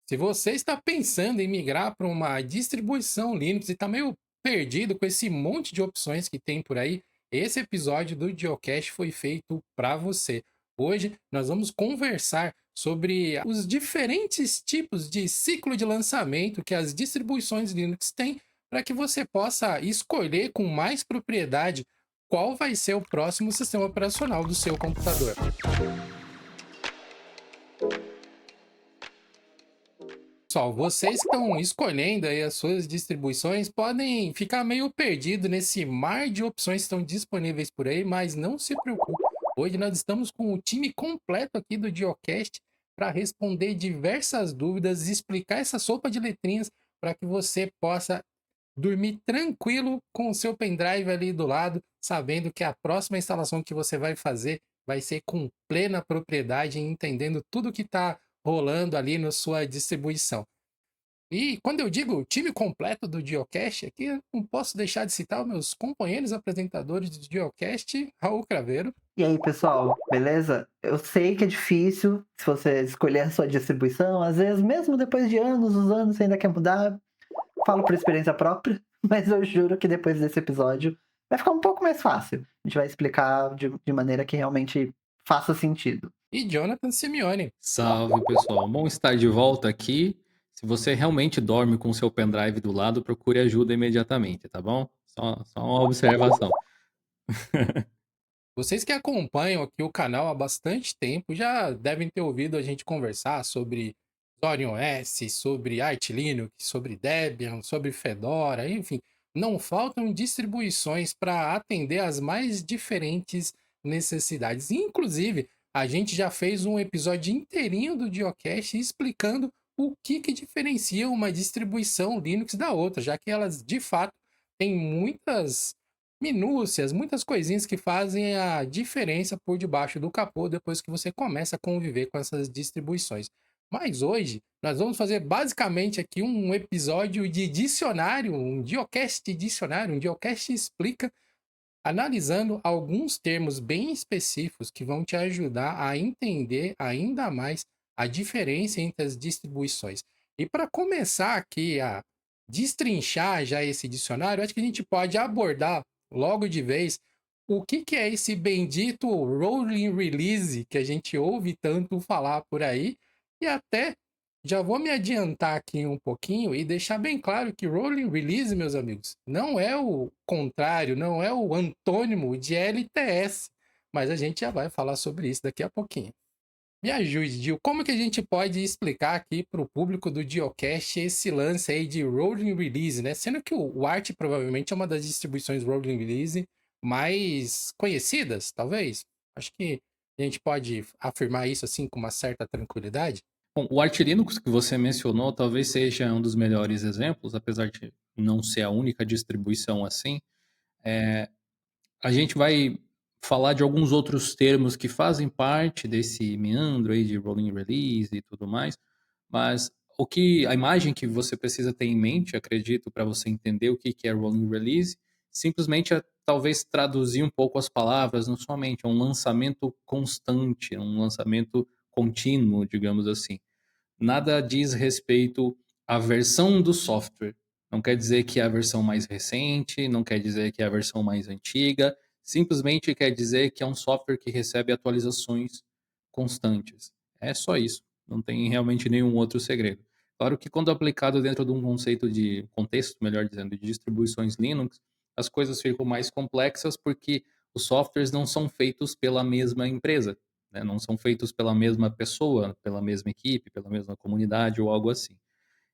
Se você está pensando em migrar para uma distribuição Linux e está meio perdido com esse monte de opções que tem por aí, esse episódio do Geocache foi feito para você. Hoje nós vamos conversar sobre os diferentes tipos de ciclo de lançamento que as distribuições Linux têm para que você possa escolher com mais propriedade qual vai ser o próximo sistema operacional do seu computador. Pessoal, vocês que estão escolhendo aí as suas distribuições podem ficar meio perdido nesse mar de opções que estão disponíveis por aí, mas não se preocupe. Hoje nós estamos com o time completo aqui do Geocast para responder diversas dúvidas e explicar essa sopa de letrinhas para que você possa dormir tranquilo com o seu pendrive ali do lado, sabendo que a próxima instalação que você vai fazer vai ser com plena propriedade, entendendo tudo que está rolando ali na sua distribuição. E quando eu digo time completo do Geocast, aqui eu não posso deixar de citar os meus companheiros apresentadores do Geocast, Raul Craveiro. E aí, pessoal, beleza? Eu sei que é difícil se você escolher a sua distribuição, às vezes, mesmo depois de anos, os anos você ainda quer mudar. Falo por experiência própria, mas eu juro que depois desse episódio vai ficar um pouco mais fácil. A gente vai explicar de maneira que realmente faça sentido. E Jonathan Simeone. Salve, pessoal. Bom estar de volta aqui. Se você realmente dorme com o seu pendrive do lado, procure ajuda imediatamente, tá bom? Só uma observação. Vocês que acompanham aqui o canal há bastante tempo já devem ter ouvido a gente conversar sobre Zorion OS, sobre Arch Linux, sobre Debian, sobre Fedora, enfim. Não faltam distribuições para atender às mais diferentes necessidades. Inclusive, a gente já fez um episódio inteirinho do Geocache explicando o que diferencia uma distribuição Linux da outra, já que elas, de fato, têm muitas minúcias, muitas coisinhas que fazem a diferença por debaixo do capô depois que você começa a conviver com essas distribuições. Mas hoje nós vamos fazer basicamente aqui um episódio de dicionário, um Geocast dicionário, um Geocast explica, analisando alguns termos bem específicos que vão te ajudar a entender ainda mais a diferença entre as distribuições. E para começar aqui a destrinchar já esse dicionário, acho que a gente pode abordar logo de vez o que é esse bendito rolling release que a gente ouve tanto falar por aí, e até já vou me adiantar aqui um pouquinho e deixar bem claro que rolling release, meus amigos, não é o contrário, não é o antônimo de LTS, mas a gente já vai falar sobre isso daqui a pouquinho. Me ajude, Gil, como que a gente pode explicar aqui para o público do Geocache esse lance aí de rolling release, né? Sendo que o Arch provavelmente é uma das distribuições rolling release mais conhecidas, talvez. Acho que a gente pode afirmar isso assim com uma certa tranquilidade. Bom, o Arch Linux que você mencionou talvez seja um dos melhores exemplos, apesar de não ser a única distribuição assim. A gente vai falar de alguns outros termos que fazem parte desse meandro aí de rolling release e tudo mais, mas a imagem que você precisa ter em mente, acredito, para você entender o que é rolling release, simplesmente é talvez traduzir um pouco as palavras na sua mente. É um lançamento constante, é um lançamento contínuo, digamos assim. Nada diz respeito à versão do software. Não quer dizer que é a versão mais recente, não quer dizer que é a versão mais antiga, simplesmente quer dizer que é um software que recebe atualizações constantes. É só isso, não tem realmente nenhum outro segredo. Claro que quando aplicado dentro de um contexto, melhor dizendo, de distribuições Linux, as coisas ficam mais complexas porque os softwares não são feitos pela mesma empresa, né? Não são feitos pela mesma pessoa, pela mesma equipe, pela mesma comunidade ou algo assim.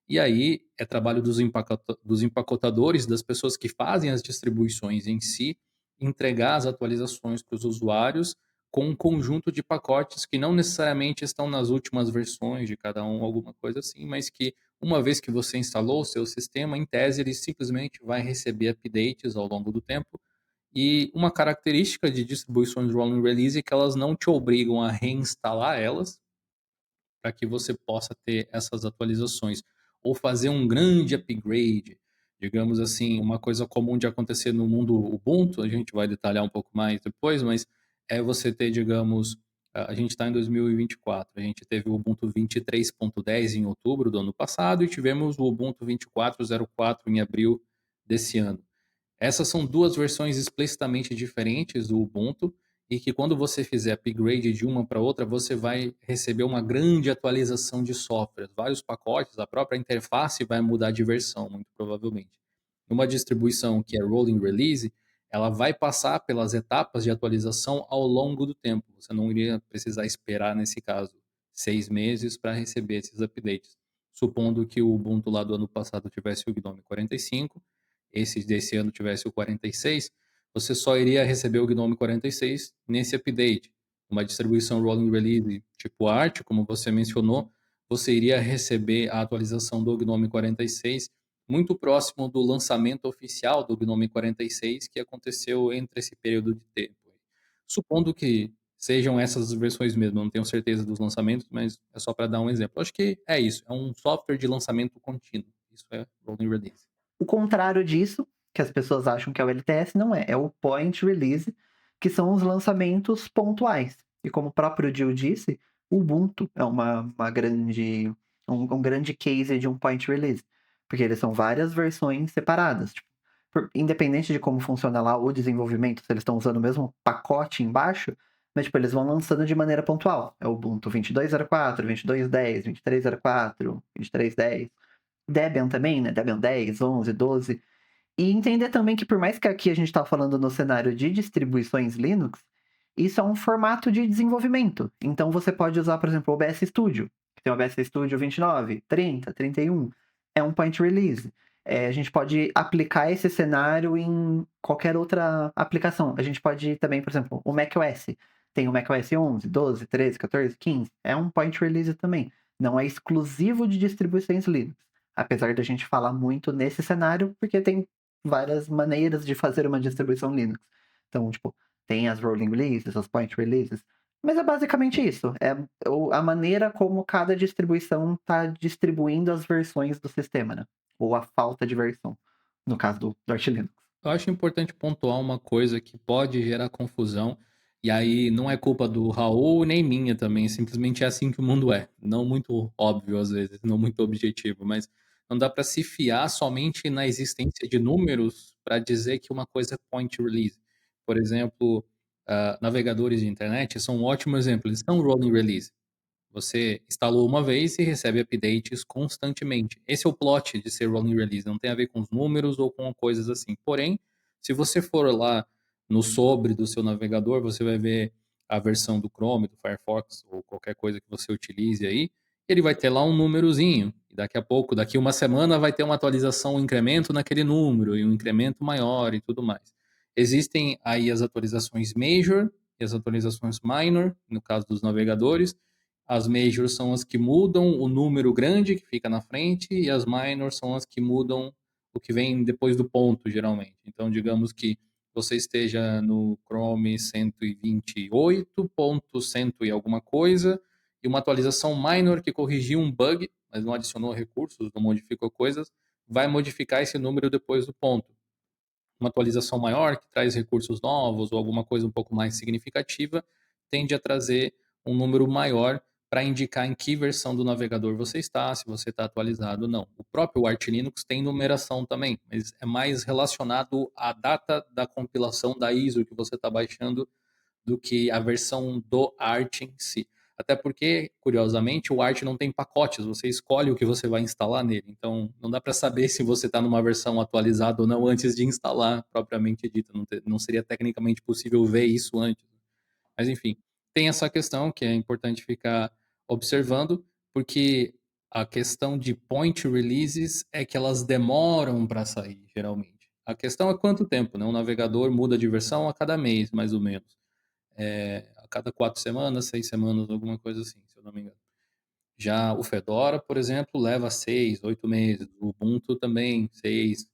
E aí é trabalho dos empacotadores, das pessoas que fazem as distribuições em si, entregar as atualizações para os usuários com um conjunto de pacotes que não necessariamente estão nas últimas versões de cada um, alguma coisa assim, mas que uma vez que você instalou o seu sistema, em tese ele simplesmente vai receber updates ao longo do tempo. E uma característica de distribuições rolling release é que elas não te obrigam a reinstalar elas para que você possa ter essas atualizações ou fazer um grande upgrade, digamos assim, uma coisa comum de acontecer no mundo Ubuntu, a gente vai detalhar um pouco mais depois, mas é você ter, digamos, a gente está em 2024, a gente teve o Ubuntu 23.10 em outubro do ano passado e tivemos o Ubuntu 24.04 em abril desse ano. Essas são duas versões explicitamente diferentes do Ubuntu e que quando você fizer upgrade de uma para outra, você vai receber uma grande atualização de software. Vários pacotes, a própria interface vai mudar de versão, muito provavelmente. Uma distribuição que é rolling release, ela vai passar pelas etapas de atualização ao longo do tempo. Você não iria precisar esperar, nesse caso, 6 meses para receber esses updates. Supondo que o Ubuntu lá do ano passado tivesse o GNOME 45, esse desse ano tivesse o 46, você só iria receber o GNOME 46 nesse update. Uma distribuição rolling release tipo Arch, como você mencionou, você iria receber a atualização do GNOME 46 muito próximo do lançamento oficial do GNOME 46, que aconteceu entre esse período de tempo. Supondo que sejam essas versões mesmo, não tenho certeza dos lançamentos, mas é só para dar um exemplo. Acho que é isso, é um software de lançamento contínuo. Isso é rolling release. O contrário disso, que as pessoas acham que é o LTS, não é. É o Point Release, que são os lançamentos pontuais. E como o próprio Gil disse, o Ubuntu é um grande case de um Point Release. Porque eles são várias versões separadas. Tipo, independente de como funciona lá o desenvolvimento, se eles estão usando o mesmo pacote embaixo, mas tipo, eles vão lançando de maneira pontual. É o Ubuntu 22.04, 22.10, 23.04, 23.10. Debian também, né? Debian 10, 11, 12. E entender também que por mais que aqui a gente está falando no cenário de distribuições Linux, isso é um formato de desenvolvimento. Então você pode usar, por exemplo, o OBS Studio, que tem o OBS Studio 29, 30, 31. É um point release. A gente pode aplicar esse cenário em qualquer outra aplicação. A gente pode também, por exemplo, o macOS. Tem o macOS 11, 12, 13, 14, 15. É um point release também. Não é exclusivo de distribuições Linux. Apesar da gente falar muito nesse cenário, porque tem várias maneiras de fazer uma distribuição Linux. Então, tipo, tem as rolling releases, as point releases, mas é basicamente isso. É a maneira como cada distribuição está distribuindo as versões do sistema, né? Ou a falta de versão, no caso do Arch Linux. Eu acho importante pontuar uma coisa que pode gerar confusão, e aí não é culpa do Raul nem minha também, simplesmente é assim que o mundo é. Não muito óbvio às vezes, não muito objetivo, mas não dá para se fiar somente na existência de números para dizer que uma coisa é point release. Por exemplo, navegadores de internet são um ótimo exemplo, eles são rolling release. Você instalou uma vez e recebe updates constantemente. Esse é o plot de ser rolling release, não tem a ver com os números ou com coisas assim. Porém, se você for lá no sobre do seu navegador, você vai ver a versão do Chrome, do Firefox ou qualquer coisa que você utilize aí, ele vai ter lá um númerozinho. E daqui a pouco, daqui uma semana, vai ter uma atualização, um incremento naquele número e um incremento maior e tudo mais. Existem aí as atualizações major e as atualizações minor, no caso dos navegadores. As majors são as que mudam o número grande que fica na frente e as minors são as que mudam o que vem depois do ponto, geralmente. Então, digamos que você esteja no Chrome 128.100 e alguma coisa e uma atualização minor que corrigiu um bug, mas não adicionou recursos, não modificou coisas, vai modificar esse número depois do ponto. Uma atualização maior que traz recursos novos ou alguma coisa um pouco mais significativa tende a trazer um número maior para indicar em que versão do navegador você está, se você está atualizado ou não. O próprio Arch Linux tem numeração também, mas é mais relacionado à data da compilação da ISO que você está baixando do que a versão do Arch em si. Até porque, curiosamente, o Arch não tem pacotes, você escolhe o que você vai instalar nele. Então, não dá para saber se você está numa versão atualizada ou não antes de instalar, propriamente dita. Não seria tecnicamente possível ver isso antes. Mas, enfim, tem essa questão que é importante ficar observando, porque a questão de point releases é que elas demoram para sair, geralmente. A questão é quanto tempo, né? O navegador muda de versão a cada mês, mais ou menos. A cada 4 semanas, 6 semanas, alguma coisa assim, se eu não me engano. Já o Fedora, por exemplo, leva 6, 8 meses. O Ubuntu também, 6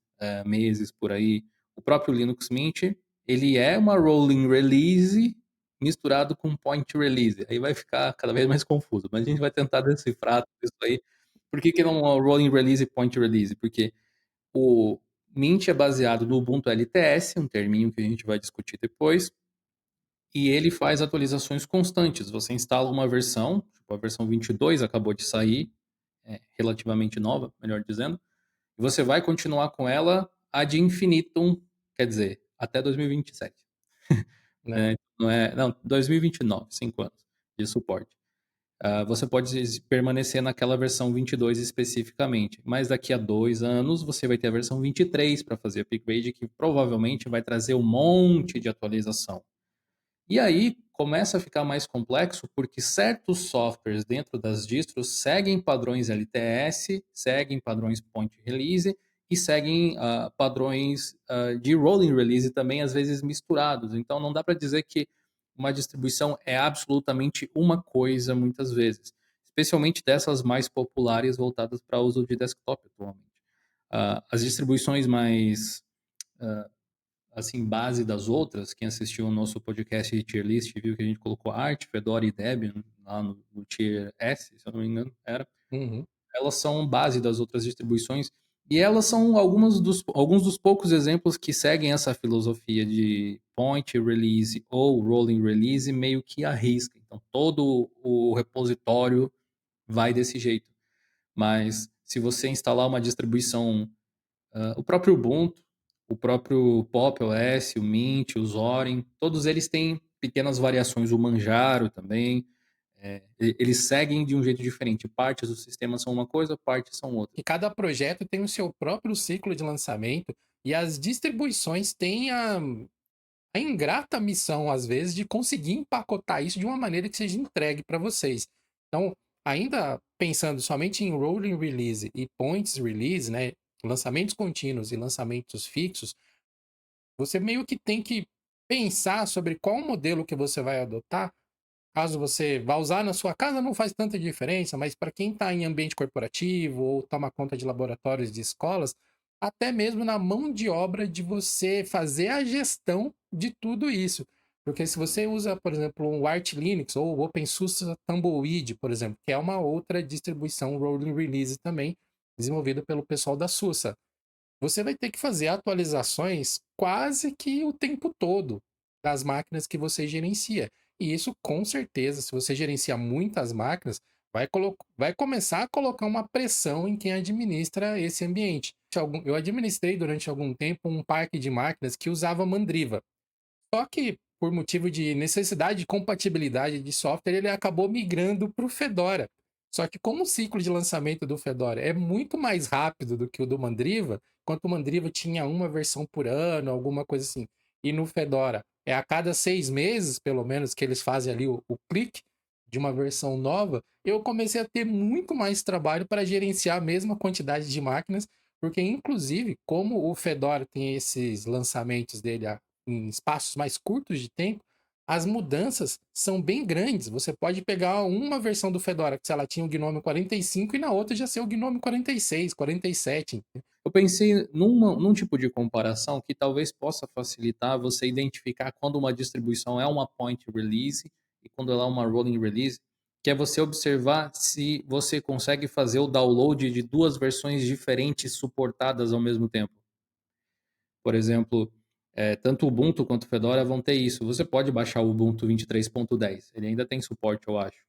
meses por aí. O próprio Linux Mint, ele é uma rolling release misturado com point release. Aí vai ficar cada vez mais confuso, mas a gente vai tentar decifrar tudo isso aí. Por que não é uma rolling release e point release? Porque o Mint é baseado no Ubuntu LTS, um terminho que a gente vai discutir depois, e ele faz atualizações constantes. Você instala uma versão, tipo a versão 22 acabou de sair, relativamente nova, melhor dizendo, e você vai continuar com ela ad infinitum, quer dizer, até 2027. né? Não, 2029, 5 anos de suporte. Você pode permanecer naquela versão 22 especificamente, mas daqui a 2 anos você vai ter a versão 23 para fazer upgrade, que provavelmente vai trazer um monte de atualização. E aí começa a ficar mais complexo porque certos softwares dentro das distros seguem padrões LTS, seguem padrões point release e seguem padrões de rolling release também, às vezes misturados. Então não dá para dizer que uma distribuição é absolutamente uma coisa muitas vezes, especialmente dessas mais populares voltadas para uso de desktop atualmente. As distribuições mais assim, base das outras, quem assistiu o nosso podcast de tier list viu que a gente colocou Arch, Fedora e Debian lá no tier S, se eu não me engano, era. Uhum. Elas são base das outras distribuições e elas são alguns dos poucos exemplos que seguem essa filosofia de point release ou rolling release meio que à risca. Então, todo o repositório vai desse jeito. Mas se você instalar uma distribuição o próprio Ubuntu, o próprio Pop OS, o Mint, o Zorin, todos eles têm pequenas variações, o Manjaro também, eles seguem de um jeito diferente. Partes do sistema são uma coisa, partes são outra. E cada projeto tem o seu próprio ciclo de lançamento e as distribuições têm a ingrata missão, às vezes, de conseguir empacotar isso de uma maneira que seja entregue para vocês. Então, ainda pensando somente em rolling release e points release, né, lançamentos contínuos e lançamentos fixos, você meio que tem que pensar sobre qual modelo que você vai adotar. Caso você vá usar na sua casa, não faz tanta diferença, mas para quem está em ambiente corporativo ou toma conta de laboratórios de escolas, até mesmo na mão de obra de você fazer a gestão de tudo isso. Porque se você usa, por exemplo, o Arch Linux ou o OpenSUSE Tumbleweed, por exemplo, que é uma outra distribuição rolling release também, desenvolvida pelo pessoal da SUSE, você vai ter que fazer atualizações quase que o tempo todo das máquinas que você gerencia. E isso, com certeza, se você gerencia muitas máquinas, vai começar a colocar uma pressão em quem administra esse ambiente. Eu administrei durante algum tempo um parque de máquinas que usava Mandriva. Só que, por motivo de necessidade de compatibilidade de software, ele acabou migrando para o Fedora. Só que como o ciclo de lançamento do Fedora é muito mais rápido do que o do Mandriva, enquanto o Mandriva tinha uma versão por ano, alguma coisa assim, e no Fedora é a cada 6 meses, pelo menos, que eles fazem ali o clique de uma versão nova, eu comecei a ter muito mais trabalho para gerenciar a mesma quantidade de máquinas, porque, inclusive, como o Fedora tem esses lançamentos dele em espaços mais curtos de tempo, as mudanças são bem grandes. Você pode pegar uma versão do Fedora, que se ela tinha o Gnome 45, e na outra já ser o Gnome 46, 47. Eu pensei num tipo de comparação que talvez possa facilitar você identificar quando uma distribuição é uma point release e quando ela é uma rolling release, que é você observar se você consegue fazer o download de duas versões diferentes suportadas ao mesmo tempo. Por exemplo, tanto o Ubuntu quanto o Fedora vão ter isso. Você pode baixar o Ubuntu 23.10, ele ainda tem suporte, eu acho.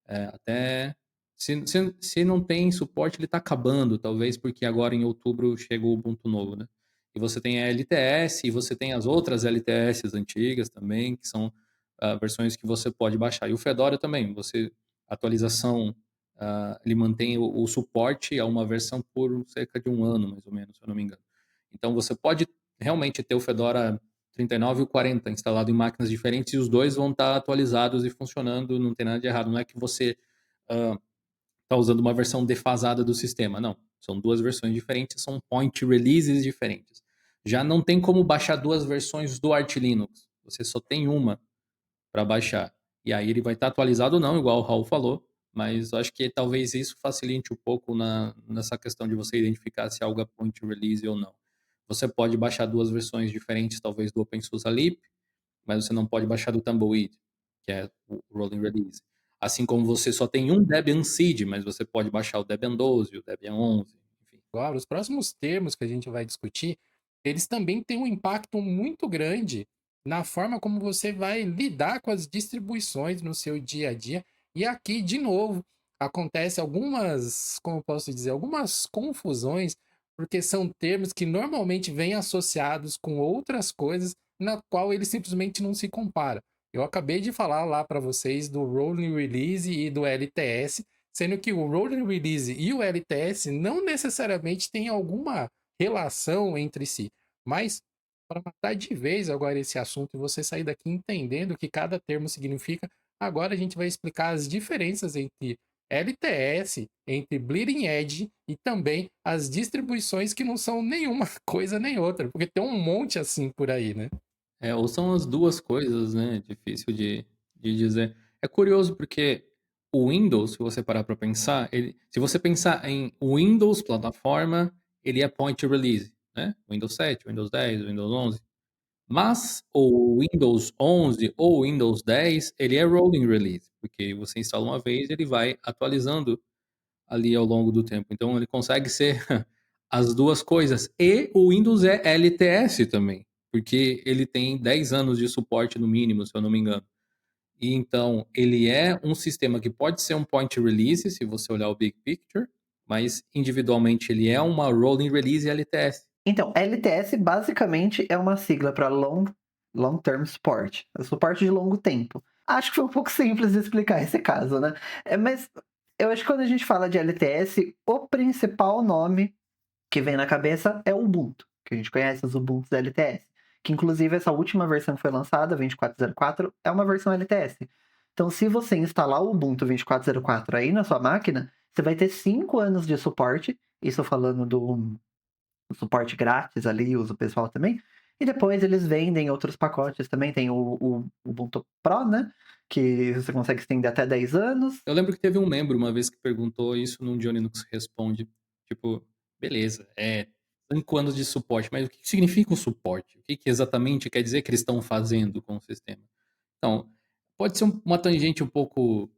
Até se não tem suporte, ele está acabando, talvez porque agora em outubro chega o Ubuntu novo, né? E você tem a LTS, e você tem as outras LTS antigas também, que são versões que você pode baixar. E o Fedora também, atualização, ele mantém o suporte a uma versão por cerca de um ano, mais ou menos, se eu não me engano. Então você pode realmente ter o Fedora 39 e o 40 instalado em máquinas diferentes e os dois vão estar atualizados e funcionando, não tem nada de errado. Não é que você está usando uma versão defasada do sistema, não. São duas versões diferentes, são point releases diferentes. Já não tem como baixar duas versões do Arch Linux, você só tem uma para baixar. E aí ele vai estar atualizado ou não, igual o Raul falou, mas eu acho que talvez isso facilite um pouco nessa questão de você identificar se algo é point release ou não. Você pode baixar duas versões diferentes, talvez do OpenSUSE Leap, mas você não pode baixar do Tumbleweed, que é o rolling release. Assim como você só tem um Debian Seed, mas você pode baixar o Debian 12, o Debian 11, enfim. Agora, os próximos termos que a gente vai discutir, eles também têm um impacto muito grande na forma como você vai lidar com as distribuições no seu dia a dia. E aqui, de novo, acontece algumas, como eu posso dizer, algumas confusões, porque são termos que normalmente vêm associados com outras coisas, na qual ele simplesmente não se compara. Eu acabei de falar lá para vocês do Rolling Release e do LTS, sendo que o Rolling Release e o LTS não necessariamente têm alguma relação entre si. Mas, para matar de vez agora esse assunto e você sair daqui entendendo o que cada termo significa, agora a gente vai explicar as diferenças entre LTS, entre Bleeding Edge e também as distribuições que não são nenhuma coisa nem outra, porque tem um monte assim por aí, né? Ou são as duas coisas, né? Difícil de dizer. É curioso porque o Windows, se você parar para pensar, se você pensar em Windows plataforma, ele é point release, né? Windows 7, Windows 10, Windows 11. Mas o Windows 11 ou Windows 10, ele é rolling release, porque você instala uma vez, ele vai atualizando ali ao longo do tempo. Então ele consegue ser as duas coisas. E o Windows é LTS também, porque ele tem 10 anos de suporte no mínimo, se eu não me engano. E então ele é um sistema que pode ser um point release, se você olhar o big picture, mas individualmente ele é uma rolling release LTS. Então, LTS basicamente é uma sigla para Long Term Support, é suporte de longo tempo. Acho que foi um pouco simples de explicar esse caso, né? Mas eu acho que quando a gente fala de LTS, o principal nome que vem na cabeça é o Ubuntu, que a gente conhece os Ubuntu LTS. Que inclusive essa última versão que foi lançada, 24.04, é uma versão LTS. Então, se você instalar o Ubuntu 24.04 aí na sua máquina, você vai ter 5 anos de suporte. Isso falando do suporte grátis ali, usa o pessoal também. E depois eles vendem outros pacotes também. Tem o Ubuntu Pro, né? Que você consegue estender até 10 anos. Eu lembro que teve um membro uma vez que perguntou isso num Johnny Linux Responde. Tipo, beleza, 5 anos de suporte, mas o que significa o suporte? O que exatamente quer dizer que eles estão fazendo com o sistema? Então, pode ser uma tangente um pouco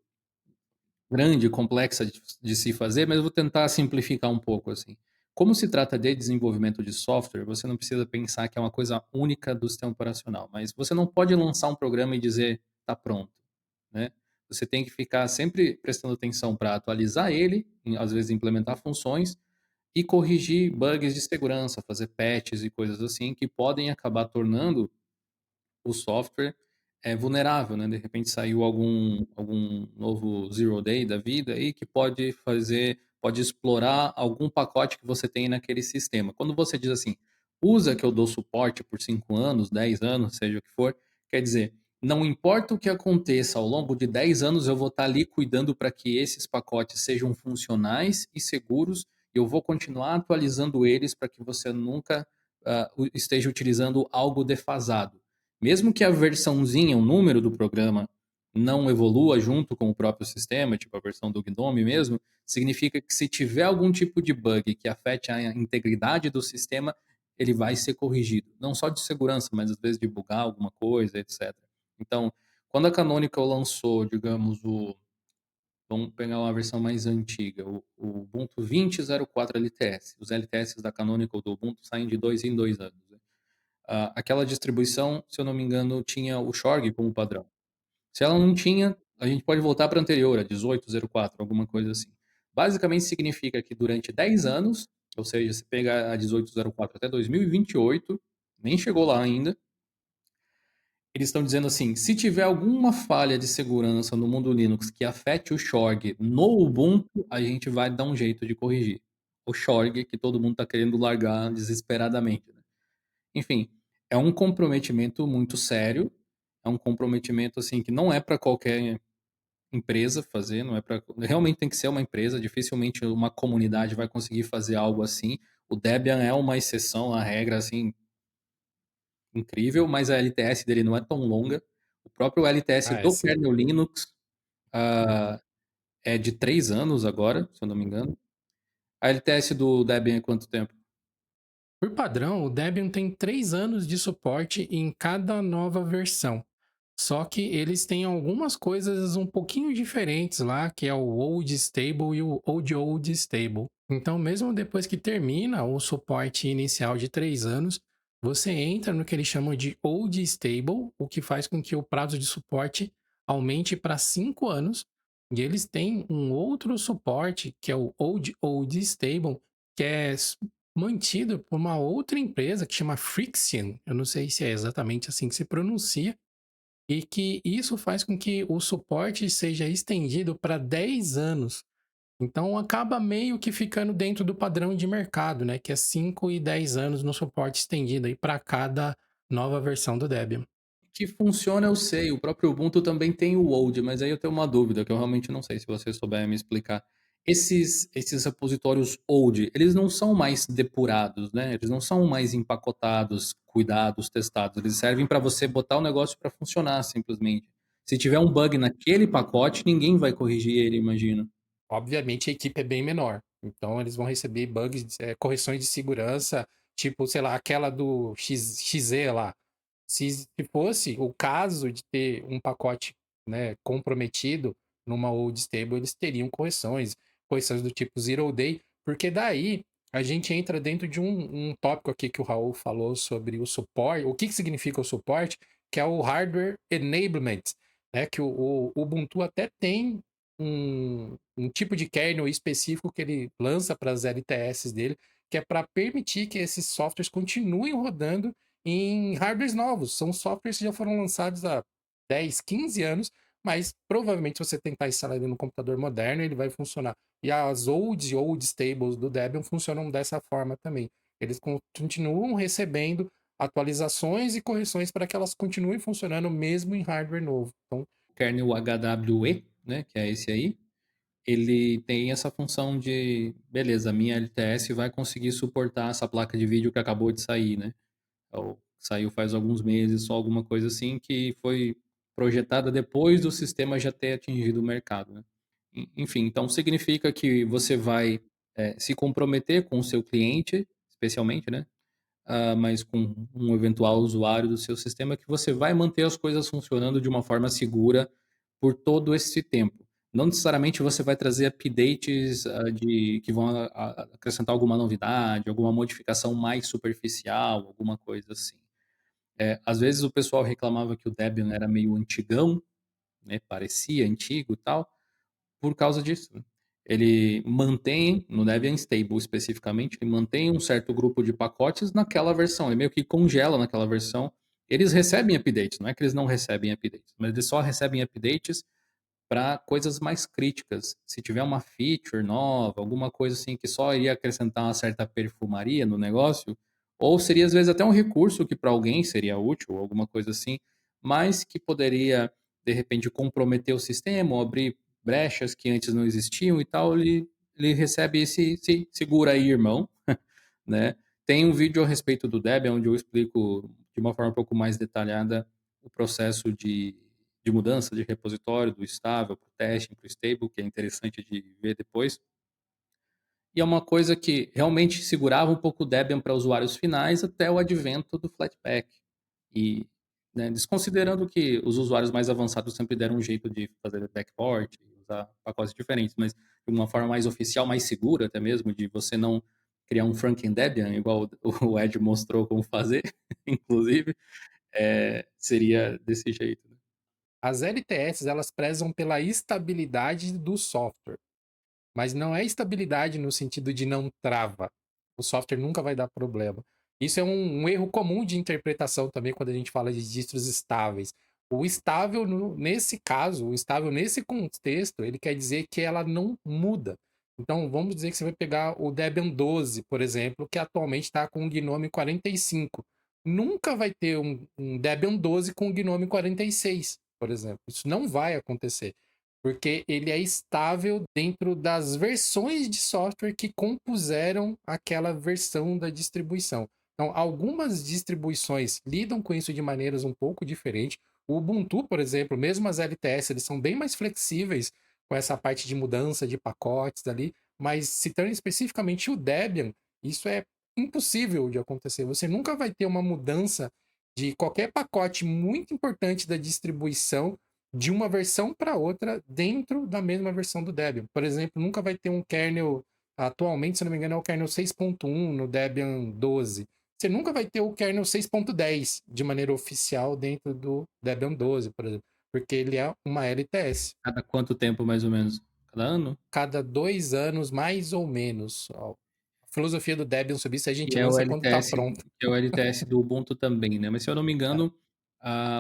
grande, complexa de se fazer, mas eu vou tentar simplificar um pouco assim. Como se trata de desenvolvimento de software, você não precisa pensar que é uma coisa única do sistema operacional, mas você não pode lançar um programa e dizer está pronto, né? Você tem que ficar sempre prestando atenção para atualizar ele, às vezes implementar funções e corrigir bugs de segurança, fazer patches e coisas assim que podem acabar tornando o software é vulnerável, né? De repente saiu algum novo zero day da vida aí que pode explorar algum pacote que você tem naquele sistema. Quando você diz assim, usa que eu dou suporte por 5 anos, 10 anos, seja o que for, quer dizer, não importa o que aconteça ao longo de 10 anos, eu vou estar ali cuidando para que esses pacotes sejam funcionais e seguros, e eu vou continuar atualizando eles para que você nunca esteja utilizando algo defasado. Mesmo que a versãozinha, o número do programa não evolua junto com o próprio sistema, tipo a versão do GNOME mesmo, significa que se tiver algum tipo de bug que afete a integridade do sistema, ele vai ser corrigido. Não só de segurança, mas às vezes de bugar alguma coisa, etc. Então, quando a Canonical lançou, digamos, vamos pegar uma versão mais antiga, o Ubuntu 20.04 LTS. Os LTS da Canonical do Ubuntu saem de 2 em 2 anos. Né? Aquela distribuição, se eu não me engano, tinha o Shorg como padrão. Se ela não tinha, a gente pode voltar para a anterior, a 18.04, alguma coisa assim. Basicamente significa que durante 10 anos, ou seja, se pegar a 18.04 até 2028, nem chegou lá ainda, eles estão dizendo assim, se tiver alguma falha de segurança no mundo Linux que afete o Shorg no Ubuntu, a gente vai dar um jeito de corrigir. O Shorg que todo mundo está querendo largar desesperadamente. Né? Enfim, é um comprometimento muito sério, é um comprometimento assim que não é para qualquer empresa fazer, não é para realmente tem que ser uma empresa, dificilmente uma comunidade vai conseguir fazer algo assim. O Debian é uma exceção à regra assim incrível, mas a LTS dele não é tão longa. O próprio LTS Ah, é do sim. kernel Linux é de 3 anos agora, se eu não me engano. A LTS do Debian é quanto tempo? Por padrão, o Debian tem 3 anos de suporte em cada nova versão. Só que eles têm algumas coisas um pouquinho diferentes lá, que é o Old Stable e o Old Stable. Então, mesmo depois que termina o suporte inicial de 3 anos, você entra no que eles chamam de Old Stable, o que faz com que o prazo de suporte aumente para 5 anos. E eles têm um outro suporte, que é o Old Stable, que é mantido por uma outra empresa que chama Friction. Eu não sei se é exatamente assim que se pronuncia. E que isso faz com que o suporte seja estendido para 10 anos. Então acaba meio que ficando dentro do padrão de mercado, né? Que é 5 e 10 anos no suporte estendido aí para cada nova versão do Debian. Que funciona, eu sei. O próprio Ubuntu também tem o Old, mas aí eu tenho uma dúvida que eu realmente não sei se você souber me explicar. Esses repositórios Old, eles não são mais depurados, né? Eles não são mais empacotados, cuidados, testados. Eles servem para você botar o negócio para funcionar, simplesmente. Se tiver um bug naquele pacote, ninguém vai corrigir ele, imagino. Obviamente a equipe é bem menor. Então eles vão receber bugs, correções de segurança, tipo, sei lá, aquela do XZ lá. Se fosse o caso de ter um pacote, né, comprometido numa old stable, eles teriam correções do tipo zero day, porque daí a gente entra dentro de um tópico aqui que o Raul falou sobre o suporte, o que significa o suporte, que é o hardware enablement, né, que o Ubuntu até tem um tipo de kernel específico que ele lança para as LTS dele, que é para permitir que esses softwares continuem rodando em hardwares novos. São softwares que já foram lançados há 10, 15 anos, mas provavelmente se você tentar instalar ele no computador moderno, ele vai funcionar. E as old stables do Debian funcionam dessa forma também. Eles continuam recebendo atualizações e correções para que elas continuem funcionando mesmo em hardware novo. Então, O kernel HWE, né, que é esse aí, ele tem essa função de, beleza, a minha LTS vai conseguir suportar essa placa de vídeo que acabou de sair, né? Ou saiu faz alguns meses, só alguma coisa assim, que foi projetada depois do sistema já ter atingido o mercado, né? Enfim, então significa que você vai se comprometer com o seu cliente, especialmente, né? Mas com um eventual usuário do seu sistema, que você vai manter as coisas funcionando de uma forma segura por todo esse tempo. Não necessariamente você vai trazer updates que vão acrescentar alguma novidade, alguma modificação mais superficial, alguma coisa assim. Às vezes o pessoal reclamava que o Debian era meio antigão, né, parecia antigo e tal, por causa disso, né? Ele mantém, no Debian Stable especificamente, ele mantém um certo grupo de pacotes naquela versão, ele meio que congela naquela versão. Eles recebem updates, não é que eles não recebem updates, mas eles só recebem updates para coisas mais críticas. Se tiver uma feature nova, alguma coisa assim que só iria acrescentar uma certa perfumaria no negócio, ou seria às vezes até um recurso que para alguém seria útil, alguma coisa assim, mas que poderia de repente comprometer o sistema, ou abrir brechas que antes não existiam e tal, ele recebe esse segura aí, irmão, né? Tem um vídeo a respeito do Debian onde eu explico de uma forma um pouco mais detalhada o processo de mudança de repositório do estável para o testing, para o stable, que é interessante de ver depois. E é uma coisa que realmente segurava um pouco o Debian para usuários finais até o advento do Flatpak. E, né, desconsiderando que os usuários mais avançados sempre deram um jeito de fazer backport, usar pacotes diferentes, mas de uma forma mais oficial, mais segura até mesmo, de você não criar um Franken Debian, igual o Ed mostrou como fazer, inclusive, seria desse jeito. Né? as LTS elas prezam pela estabilidade do software. Mas não é estabilidade no sentido de não trava. O software nunca vai dar problema. Isso é um erro comum de interpretação também quando a gente fala de distros estáveis. O estável, nesse caso, o estável nesse contexto, ele quer dizer que ela não muda. Então, vamos dizer que você vai pegar o Debian 12, por exemplo, que atualmente está com o Gnome 45. Nunca vai ter um Debian 12 com o Gnome 46, por exemplo. Isso não vai acontecer porque ele é estável dentro das versões de software que compuseram aquela versão da distribuição. Então, algumas distribuições lidam com isso de maneiras um pouco diferentes. O Ubuntu, por exemplo, mesmo as LTS, eles são bem mais flexíveis com essa parte de mudança de pacotes ali, mas citando especificamente o Debian, isso é impossível de acontecer. Você nunca vai ter uma mudança de qualquer pacote muito importante da distribuição de uma versão para outra dentro da mesma versão do Debian. Por exemplo, nunca vai ter um kernel, atualmente, se não me engano, é o kernel 6.1 no Debian 12. você nunca vai ter o kernel 6.10 de maneira oficial dentro do Debian 12, por exemplo, porque ele é uma LTS. Cada quanto tempo, mais ou menos? Cada ano? Cada 2 anos, mais ou menos. Ó, a filosofia do Debian sobre isso, a gente Que é o lança quando tá LTS, pronto. que é o LTS do Ubuntu também, né? Mas se eu não me engano,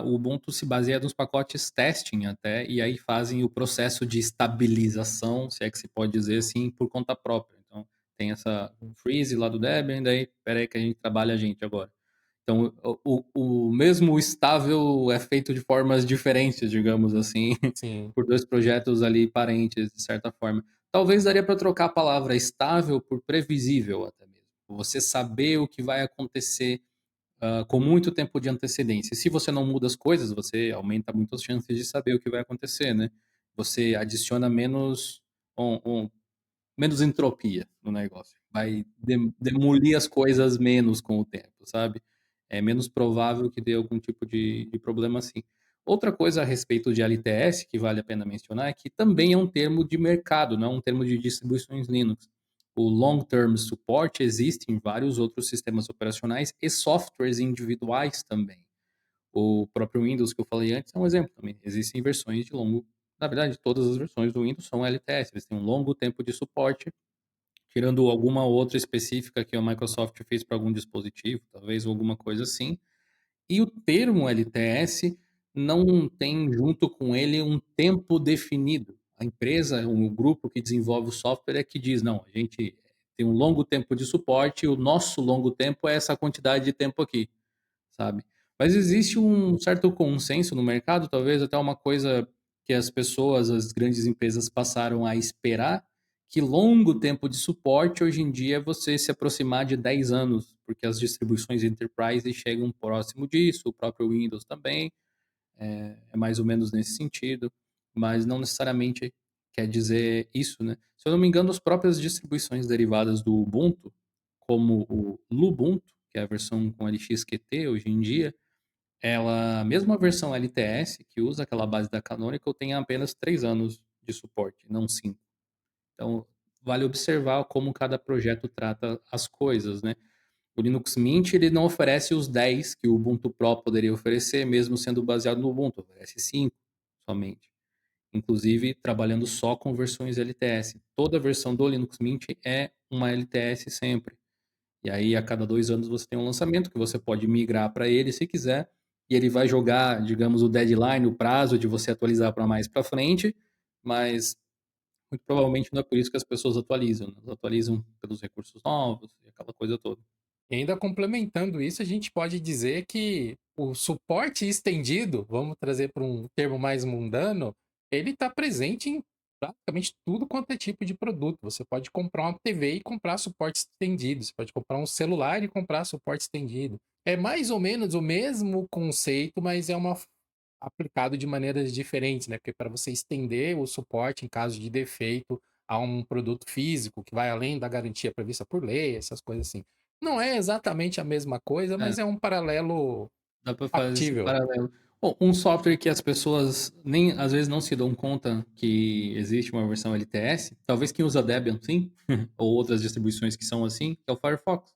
o Ubuntu se baseia nos pacotes testing até, e aí fazem o processo de estabilização, se é que se pode dizer assim, por conta própria. Então, tem essa freeze lá do Debian, daí, peraí que a gente trabalha a gente agora. Então, o mesmo estável é feito de formas diferentes, digamos assim, Sim. por dois projetos ali parentes, de certa forma. Talvez daria para trocar a palavra estável por previsível até mesmo. Você saber o que vai acontecer com muito tempo de antecedência. Se você não muda as coisas, você aumenta muito as chances de saber o que vai acontecer, né? Você adiciona menos entropia no negócio. Vai demolir as coisas menos com o tempo, sabe? É menos provável que dê algum tipo de problema assim. Outra coisa a respeito de LTS que vale a pena mencionar é que também é um termo de mercado, não é um termo de distribuições Linux. O Long Term Support existe em vários outros sistemas operacionais e softwares individuais também. O próprio Windows que eu falei antes é um exemplo também. Existem versões de longo. Na verdade, todas as versões do Windows são LTS, eles têm um longo tempo de suporte, tirando alguma outra específica que a Microsoft fez para algum dispositivo, talvez alguma coisa assim. E o termo LTS não tem junto com ele um tempo definido. A empresa, o grupo que desenvolve o software é que diz, não, a gente tem um longo tempo de suporte e o nosso longo tempo é essa quantidade de tempo aqui, sabe? Mas existe um certo consenso no mercado, talvez até uma coisa que as pessoas, as grandes empresas passaram a esperar, que longo tempo de suporte hoje em dia é você se aproximar de 10 anos, porque as distribuições enterprise chegam próximo disso, o próprio Windows também, é mais ou menos nesse sentido, mas não necessariamente quer dizer isso, né? Se eu não me engano, as próprias distribuições derivadas do Ubuntu, como o Lubuntu, que é a versão com LXQT hoje em dia, ela, mesmo a versão LTS, que usa aquela base da Canonical, tem apenas 3 anos de suporte, não 5. Então, vale observar como cada projeto trata as coisas, né? O Linux Mint ele não oferece os 10 que o Ubuntu Pro poderia oferecer, mesmo sendo baseado no Ubuntu, oferece 5 somente. Inclusive, trabalhando só com versões LTS. Toda versão do Linux Mint é uma LTS sempre. E aí, a cada 2 anos, você tem um lançamento que você pode migrar para ele se quiser. E ele vai jogar, digamos, o deadline, o prazo de você atualizar para mais para frente. Mas muito provavelmente não é por isso que as pessoas atualizam, né? Elas atualizam pelos recursos novos e aquela coisa toda. E ainda complementando isso, a gente pode dizer que o suporte estendido, vamos trazer para um termo mais mundano, ele está presente em praticamente tudo quanto é tipo de produto. Você pode comprar uma TV e comprar suporte estendido, você pode comprar um celular e comprar suporte estendido. É mais ou menos o mesmo conceito, mas é aplicado de maneiras diferentes, né? Porque para você estender o suporte em caso de defeito a um produto físico que vai além da garantia prevista por lei, essas coisas assim. Não é exatamente a mesma coisa, É, mas é um paralelo dá para fazer esse factível. paralelo. Bom, um software que as pessoas nem às vezes não se dão conta que existe uma versão LTS, talvez quem usa Debian sim, ou outras distribuições que são assim, que é o Firefox.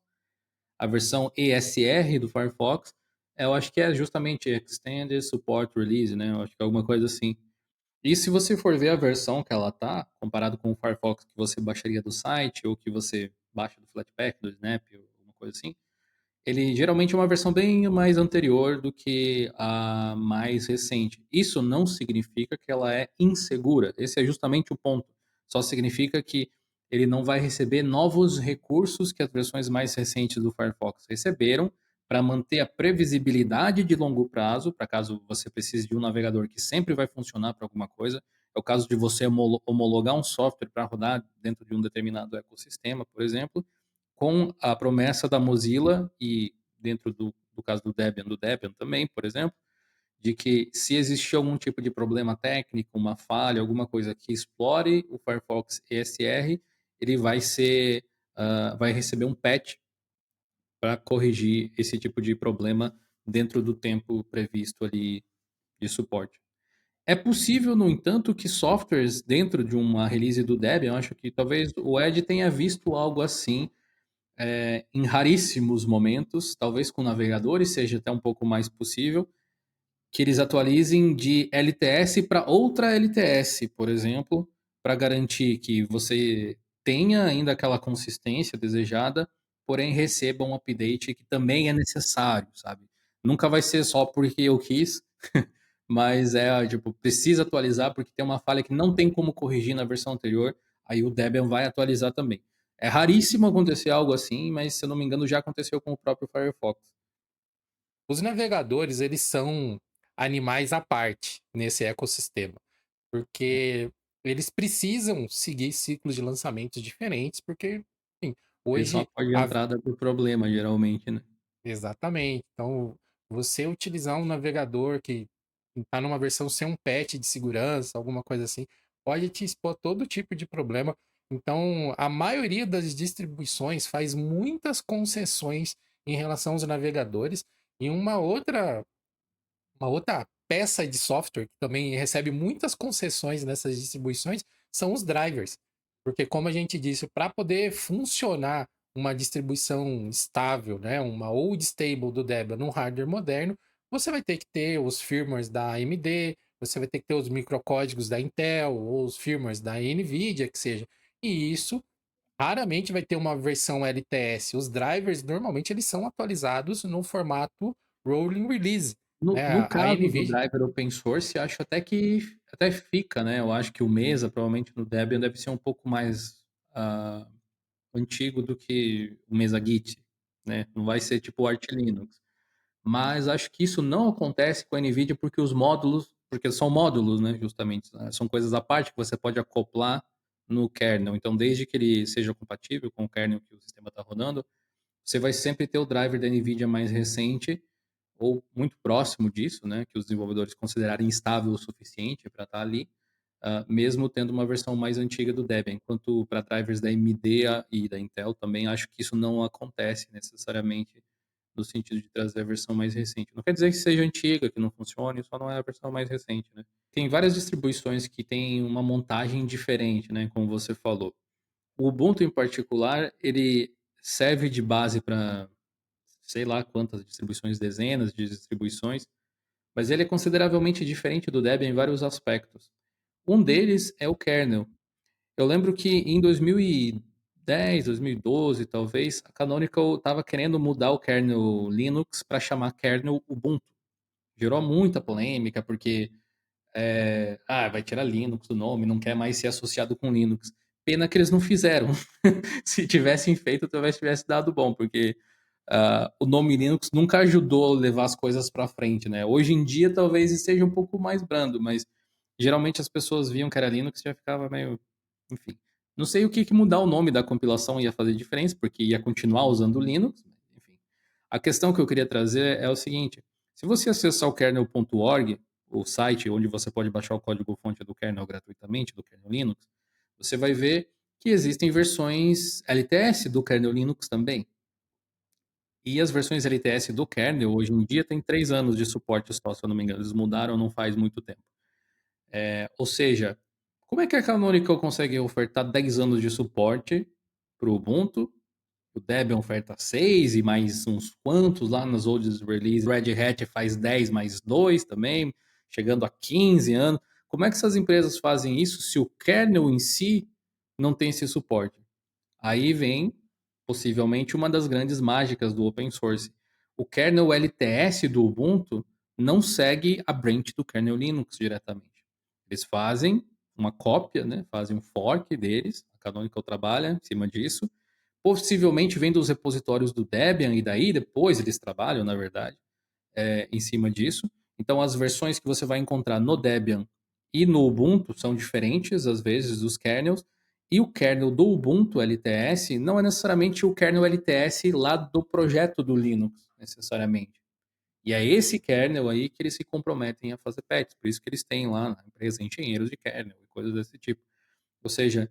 A versão ESR do Firefox, eu acho que é justamente Extended Support Release, né? Eu acho que é alguma coisa assim. E se você for ver a versão que ela tá, comparado com o Firefox que você baixaria do site ou que você baixa do Flatpak, do Snap, ou alguma coisa assim, ele geralmente é uma versão bem mais anterior do que a mais recente. Isso não significa que ela é insegura. Esse é justamente o ponto. Só significa que ele não vai receber novos recursos que as versões mais recentes do Firefox receberam para manter a previsibilidade de longo prazo, para caso você precise de um navegador que sempre vai funcionar para alguma coisa. É o caso de você homologar um software para rodar dentro de um determinado ecossistema, por exemplo, com a promessa da Mozilla e dentro do caso do Debian também, por exemplo, de que se existir algum tipo de problema técnico, uma falha, alguma coisa que explore o Firefox ESR, ele vai receber um patch para corrigir esse tipo de problema dentro do tempo previsto ali de suporte. É possível, no entanto, que softwares dentro de uma release do Debian, eu acho que talvez o Ed tenha visto algo assim, em raríssimos momentos, talvez com navegadores seja até um pouco mais possível, que eles atualizem de LTS para outra LTS, por exemplo, para garantir que você tenha ainda aquela consistência desejada, porém receba um update que também é necessário, sabe? Nunca vai ser só porque eu quis, mas tipo, precisa atualizar porque tem uma falha que não tem como corrigir na versão anterior, aí o Debian vai atualizar também. É raríssimo acontecer algo assim, mas se eu não me engano já aconteceu com o próprio Firefox. Os navegadores, eles são animais à parte nesse ecossistema, porque eles precisam seguir ciclos de lançamentos diferentes, porque, enfim, Ele só hoje pode a entrar por problema, geralmente, né? exatamente. Então, você utilizar um navegador que está numa versão sem um patch de segurança, alguma coisa assim, pode te expor todo tipo de problema. Então, a maioria das distribuições faz muitas concessões em relação aos navegadores. E uma outra peça de software que também recebe muitas concessões nessas distribuições são os drivers. Porque, como a gente disse, para poder funcionar uma distribuição estável, né, uma old stable do Debian num hardware moderno, você vai ter que ter os firmwares da AMD, você vai ter que ter os microcódigos da Intel, ou os firmwares da Nvidia, que seja. E isso raramente vai ter uma versão LTS. Os drivers, normalmente, eles são atualizados no formato rolling release. No, Né? no A caso do Nvidia, driver open source, acho até que até fica, né? Eu acho que o Mesa, provavelmente no Debian, deve ser um pouco mais ah, antigo do que o Mesa Git, né? Não vai ser tipo o Arch Linux. Mas acho que isso não acontece com a NVIDIA porque os módulos, porque são módulos, né? Justamente, né? São coisas à parte que você pode acoplar no kernel. Então, desde que ele seja compatível com o kernel que o sistema está rodando, você vai sempre ter o driver da NVIDIA mais recente ou muito próximo disso, né, que os desenvolvedores considerarem estável o suficiente para estar ali, mesmo tendo uma versão mais antiga do Debian. Enquanto para drivers da AMD e da Intel também acho que isso não acontece necessariamente no sentido de trazer a versão mais recente. Não quer dizer que seja antiga, que não funcione, só não é a versão mais recente, né? Tem várias distribuições que têm uma montagem diferente, né, como você falou. O Ubuntu em particular, ele serve de base para sei lá quantas distribuições, dezenas de distribuições, mas ele é consideravelmente diferente do Debian em vários aspectos. Um deles é o kernel. Eu lembro que em 2010, 2012, talvez, a Canonical estava querendo mudar o kernel Linux para chamar kernel Ubuntu. Gerou muita polêmica, porque vai tirar Linux do nome, não quer mais ser associado com Linux. Pena que eles não fizeram. Se tivessem feito, talvez tivesse dado bom, porque o nome Linux nunca ajudou a levar as coisas para frente, né? Hoje em dia talvez esteja um pouco mais brando, mas geralmente as pessoas viam que era Linux e já ficava meio, enfim. Não sei o que mudar o nome da compilação ia fazer diferença, porque ia continuar usando Linux, enfim. A questão que eu queria trazer é o seguinte: se você acessar o kernel.org, o site onde você pode baixar o código-fonte do kernel gratuitamente, do kernel Linux, você vai ver que existem versões LTS do kernel Linux também. E as versões LTS do kernel, hoje em dia, tem 3 anos de suporte só, se eu não me engano. Eles mudaram não faz muito tempo. Ou seja, como é que a Canonical consegue ofertar 10 anos de suporte para o Ubuntu? O Debian oferta 6 e mais uns quantos lá nas old releases. Red Hat faz 10 mais 2 também, chegando a 15 anos. Como é que essas empresas fazem isso se o kernel em si não tem esse suporte? Aí vem, possivelmente, uma das grandes mágicas do open source. O kernel LTS do Ubuntu não segue a branch do kernel Linux diretamente. Eles fazem uma cópia, né? Fazem um fork deles, a Canonical trabalha em cima disso. Possivelmente vem dos repositórios do Debian e daí depois eles trabalham, na verdade, em cima disso. Então as versões que você vai encontrar no Debian e no Ubuntu são diferentes, às vezes, dos kernels. E o kernel do Ubuntu LTS não é necessariamente o kernel LTS lá do projeto do Linux, necessariamente. E é esse kernel aí que eles se comprometem a fazer patches. Por isso que eles têm lá na empresa engenheiros de kernel e coisas desse tipo. Ou seja,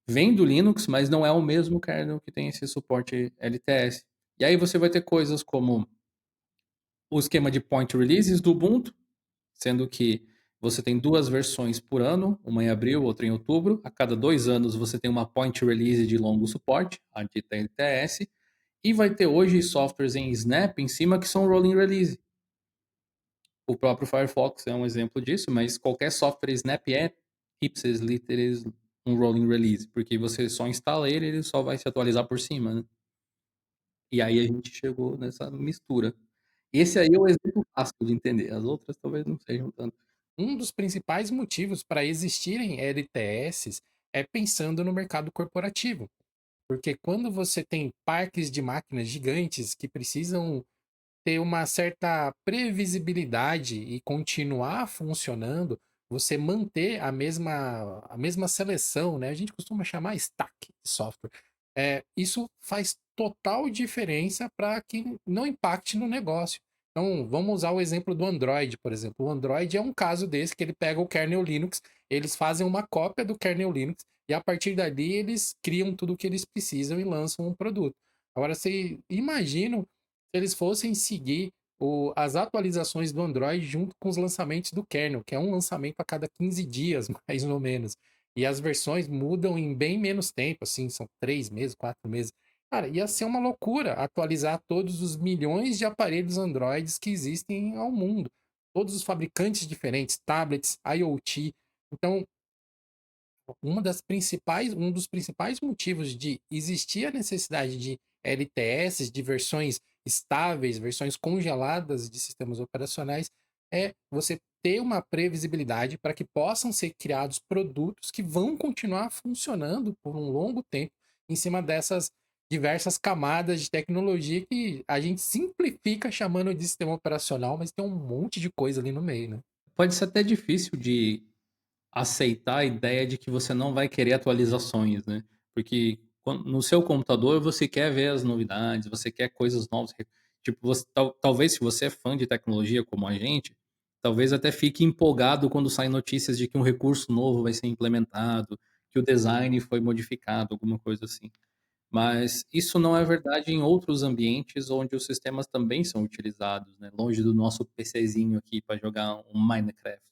vem do Linux, mas não é o mesmo kernel que tem esse suporte LTS. E aí você vai ter coisas como o esquema de point releases do Ubuntu, sendo que você tem 2 versões por ano, uma em abril, outra em outubro. A cada 2 anos você tem uma point release de longo suporte, a dita LTS. E vai ter hoje softwares em Snap em cima que são rolling release. O próprio Firefox é um exemplo disso, mas qualquer software Snap é ipsis literis um rolling release, porque você só instala ele, ele só vai se atualizar por cima, né? E aí a gente chegou nessa mistura. Esse aí é o exemplo fácil de entender, as outras talvez não sejam tanto. Um dos principais motivos para existirem LTS é pensando no mercado corporativo. Porque quando você tem parques de máquinas gigantes que precisam ter uma certa previsibilidade e continuar funcionando, você manter a mesma seleção, né? A gente costuma chamar stack de software. Isso faz total diferença para que não impacte no negócio. Então, vamos usar o exemplo do Android, por exemplo. O Android é um caso desse que ele pega o kernel Linux, eles fazem uma cópia do kernel Linux e a partir dali eles criam tudo o que eles precisam e lançam um produto. Agora, você imagina se eles fossem seguir as atualizações do Android junto com os lançamentos do kernel, que é um lançamento a cada 15 dias, mais ou menos. E as versões mudam em bem menos tempo, assim, são 3 meses, 4 meses. Cara, ia ser uma loucura atualizar todos os milhões de aparelhos Androids que existem ao mundo. Todos os fabricantes diferentes, tablets, IoT. Então, um dos principais motivos de existir a necessidade de LTS, de versões estáveis, versões congeladas de sistemas operacionais, é você ter uma previsibilidade para que possam ser criados produtos que vão continuar funcionando por um longo tempo em cima dessas diversas camadas de tecnologia que a gente simplifica chamando de sistema operacional, mas tem um monte de coisa ali no meio, né? Pode ser até difícil de aceitar a ideia de que você não vai querer atualizações, né? Porque no seu computador você quer ver as novidades, você quer coisas novas. Tipo, talvez se você é fã de tecnologia como a gente, talvez até fique empolgado quando saem notícias de que um recurso novo vai ser implementado, que o design foi modificado, alguma coisa assim. Mas isso não é verdade em outros ambientes onde os sistemas também são utilizados, né? Longe do nosso PCzinho aqui para jogar um Minecraft.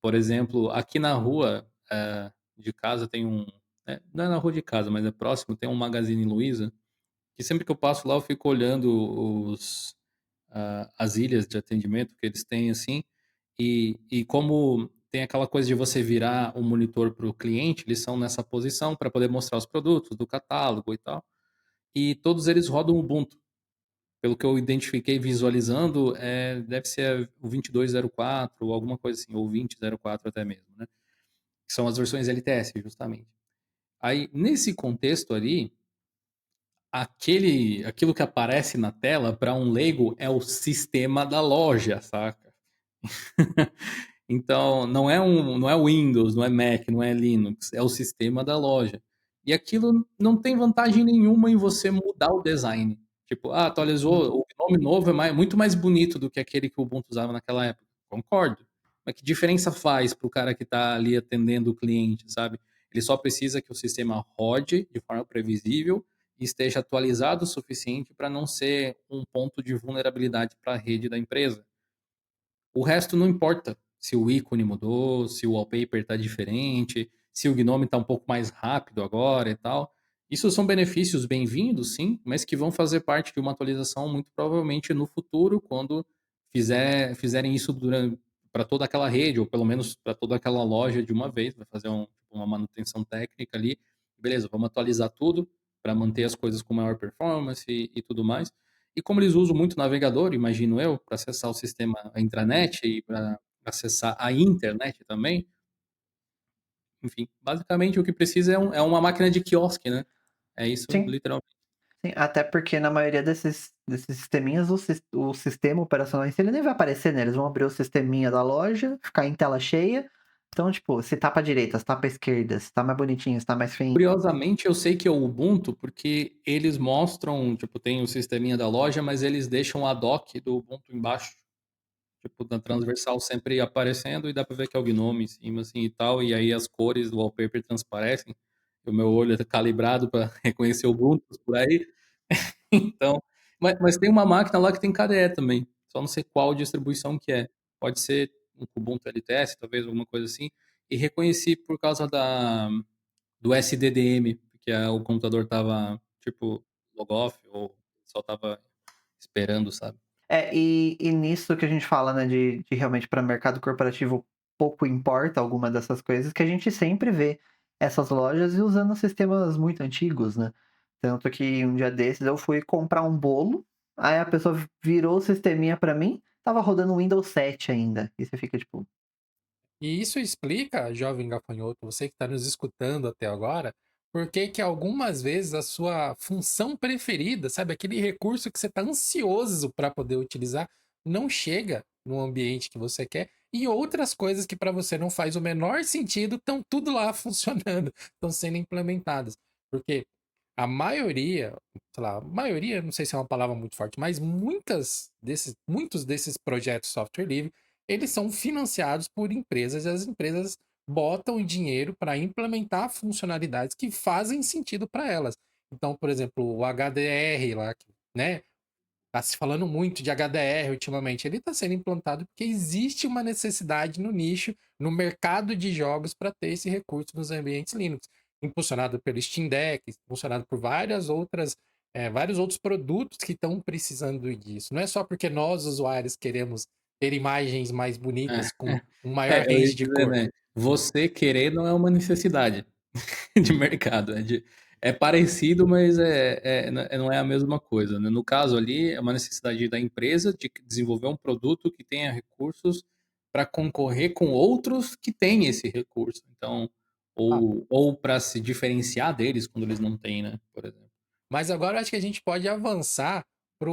Por exemplo, aqui na rua de casa tem não é na rua de casa, mas é próximo, tem um Magazine Luiza, que sempre que eu passo lá eu fico olhando as ilhas de atendimento que eles têm, assim, e como tem aquela coisa de você virar o monitor para o cliente, eles são nessa posição para poder mostrar os produtos do catálogo e tal, e todos eles rodam Ubuntu. Pelo que eu identifiquei visualizando, deve ser o 2204 ou alguma coisa assim, ou 2004 até mesmo, né? Que são as versões LTS, justamente. Aí, nesse contexto ali, aquilo que aparece na tela, para um leigo, é o sistema da loja, saca? Então, não é Windows, não é Mac, não é Linux, é o sistema da loja. E aquilo não tem vantagem nenhuma em você mudar o design. Tipo, atualizou, o nome novo é muito mais bonito do que aquele que o Ubuntu usava naquela época. Concordo. Mas que diferença faz para o cara que está ali atendendo o cliente, sabe? Ele só precisa que o sistema rode de forma previsível e esteja atualizado o suficiente para não ser um ponto de vulnerabilidade para a rede da empresa. O resto não importa. Se o ícone mudou, se o wallpaper está diferente, se o Gnome está um pouco mais rápido agora e tal. Isso são benefícios bem-vindos, sim, mas que vão fazer parte de uma atualização muito provavelmente no futuro, quando fizerem isso para toda aquela rede, ou pelo menos para toda aquela loja de uma vez, vai fazer uma manutenção técnica ali. Beleza, vamos atualizar tudo para manter as coisas com maior performance e tudo mais. E como eles usam muito navegador, imagino eu, para acessar o sistema, a intranet e para acessar a internet também, enfim, basicamente o que precisa é uma máquina de quiosque, né? É isso, Sim, literalmente. sim. Até porque na maioria desses sisteminhas, o sistema operacional em si, ele nem vai aparecer, né? Eles vão abrir o sisteminha da loja, ficar em tela cheia. Então, tipo, se tá pra direita, se tá pra esquerda, se tá mais bonitinho, se tá mais feio. Curiosamente, eu sei que é o Ubuntu, porque eles mostram, tipo, tem o sisteminha da loja, mas eles deixam a dock do Ubuntu embaixo, tipo, na transversal sempre aparecendo e dá pra ver que é o Gnome em cima, assim, e tal, e aí as cores do wallpaper transparecem, o meu olho é calibrado para reconhecer o Ubuntu por aí. Então, mas tem uma máquina lá que tem KDE também. Só não sei qual distribuição que é. Pode ser um Ubuntu LTS, talvez alguma coisa assim. E reconheci por causa do SDDM, porque o computador tava tipo log off ou só tava esperando, sabe? E nisso que a gente fala, né, de realmente para mercado corporativo pouco importa alguma dessas coisas, que a gente sempre vê essas lojas e usando sistemas muito antigos, né? Tanto que um dia desses eu fui comprar um bolo, aí a pessoa virou o sisteminha para mim, tava rodando Windows 7 ainda. E você fica tipo, E isso explica, jovem gafanhoto, você que está nos escutando até agora, por que que algumas vezes a sua função preferida, sabe, aquele recurso que você está ansioso para poder utilizar, não chega no ambiente que você quer, e outras coisas que para você não faz o menor sentido estão tudo lá funcionando, estão sendo implementadas. Porque a maioria, sei lá, maioria, não sei se é uma palavra muito forte, mas muitos desses projetos de software livre eles são financiados por empresas e as empresas botam dinheiro para implementar funcionalidades que fazem sentido para elas. Então, por exemplo, o HDR lá, né? Tá se falando muito de HDR ultimamente. Ele está sendo implantado porque existe uma necessidade no nicho, no mercado de jogos, para ter esse recurso nos ambientes Linux. Impulsionado pelo Steam Deck, impulsionado por vários outros produtos que estão precisando disso. Não é só porque nós, usuários, queremos ter imagens mais bonitas com um maior Eu ia range de dizer, cor. né? Você querer não é uma necessidade de mercado. É parecido, mas não é a mesma coisa, né? No caso ali, é uma necessidade da empresa de desenvolver um produto que tenha recursos para concorrer com outros que têm esse recurso. Então, Ah, ou para se diferenciar deles quando eles não têm, né? Por exemplo. mas agora eu acho que a gente pode avançar para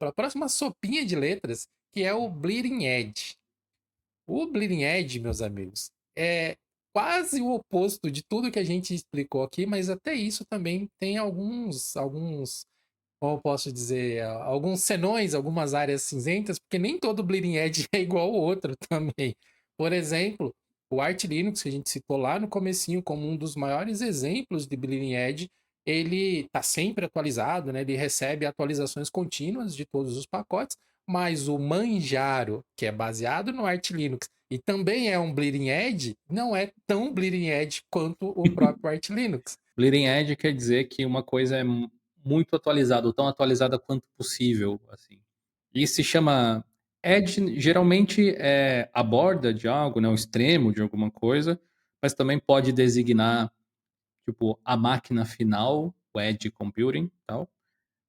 a próxima sopinha de letras, que é o Bleeding Edge. O Bleeding Edge, meus amigos, é quase o oposto de tudo que a gente explicou aqui, mas até isso também tem como eu posso dizer, alguns senões, algumas áreas cinzentas, porque nem todo Bleeding Edge é igual ao outro também. Por exemplo, o Arch Linux, que a gente citou lá no comecinho como um dos maiores exemplos de Bleeding Edge, ele está sempre atualizado, né? Ele recebe atualizações contínuas de todos os pacotes, mas o Manjaro, que é baseado no Arch Linux e também é um Bleeding Edge, não é tão Bleeding Edge quanto o próprio Arch Linux. Bleeding Edge quer dizer que uma coisa é muito atualizada, ou tão atualizada quanto possível, assim. E se chama Edge, geralmente é a borda de algo, né, o extremo de alguma coisa, mas também pode designar, tipo, a máquina final, o Edge Computing, tal.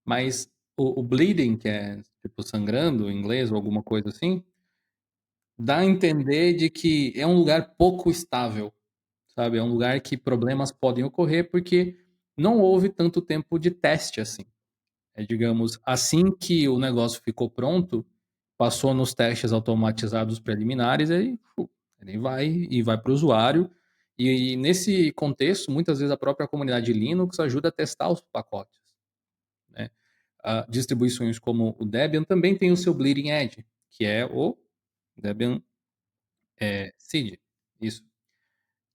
Mas o bleeding, que é tipo sangrando em inglês ou alguma coisa assim, dá a entender de que é um lugar pouco estável, sabe? É um lugar que problemas podem ocorrer porque não houve tanto tempo de teste assim. Digamos, assim que o negócio ficou pronto, passou nos testes automatizados preliminares, ele vai para o usuário. E nesse contexto, muitas vezes a própria comunidade Linux ajuda a testar os pacotes, né? Distribuições como o Debian também tem o seu Bleeding Edge, que é o Debian Seed, isso,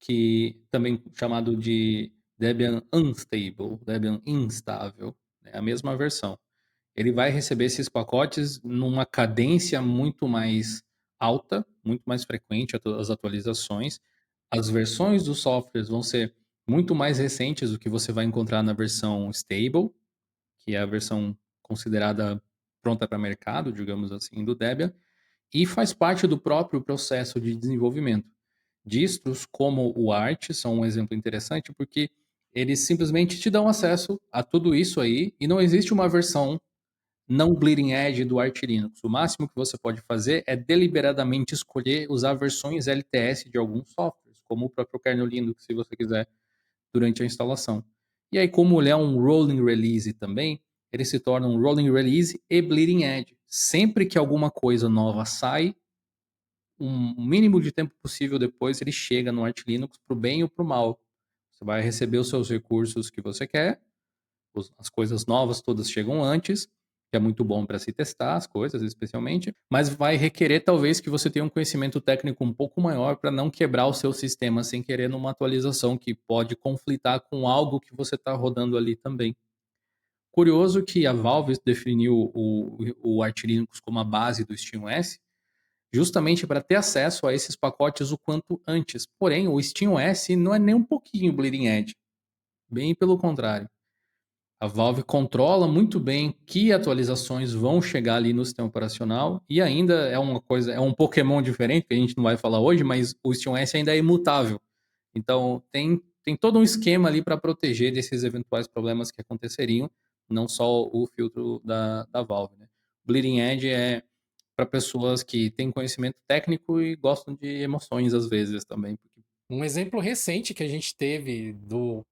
que também chamado de Debian Unstable, Debian instável, né? A mesma versão. Ele vai receber esses pacotes numa cadência muito mais alta, muito mais frequente as atualizações. As versões dos softwares vão ser muito mais recentes do que você vai encontrar na versão stable, que é a versão considerada pronta para mercado, digamos assim, do Debian, e faz parte do próprio processo de desenvolvimento. Distros como o Arch são um exemplo interessante porque eles simplesmente te dão acesso a tudo isso aí e não existe uma versão não bleeding edge do Arch Linux. O máximo que você pode fazer é deliberadamente escolher usar versões LTS de alguns softwares, como o próprio kernel Linux, se você quiser, durante a instalação. E aí, como ele é um rolling release também, ele se torna um rolling release e bleeding edge. Sempre que alguma coisa nova sai, um mínimo de tempo possível depois, ele chega no Arch Linux para o bem ou para o mal. Você vai receber os seus recursos que você quer, as coisas novas todas chegam antes, que é muito bom para se testar as coisas, especialmente, mas vai requerer talvez que você tenha um conhecimento técnico um pouco maior para não quebrar o seu sistema sem querer numa atualização que pode conflitar com algo que você está rodando ali também. Curioso que a Valve definiu o Arch Linux como a base do SteamOS, justamente para ter acesso a esses pacotes o quanto antes. Porém, o SteamOS não é nem um pouquinho bleeding edge, bem pelo contrário. A Valve controla muito bem que atualizações vão chegar ali no sistema operacional e ainda é um Pokémon diferente, que a gente não vai falar hoje, mas o SteamOS ainda é imutável. Então tem todo um esquema ali para proteger desses eventuais problemas que aconteceriam, não só o filtro da Valve, né. Bleeding Edge é para pessoas que têm conhecimento técnico e gostam de emoções às vezes também, porque Um exemplo recente que a gente teve do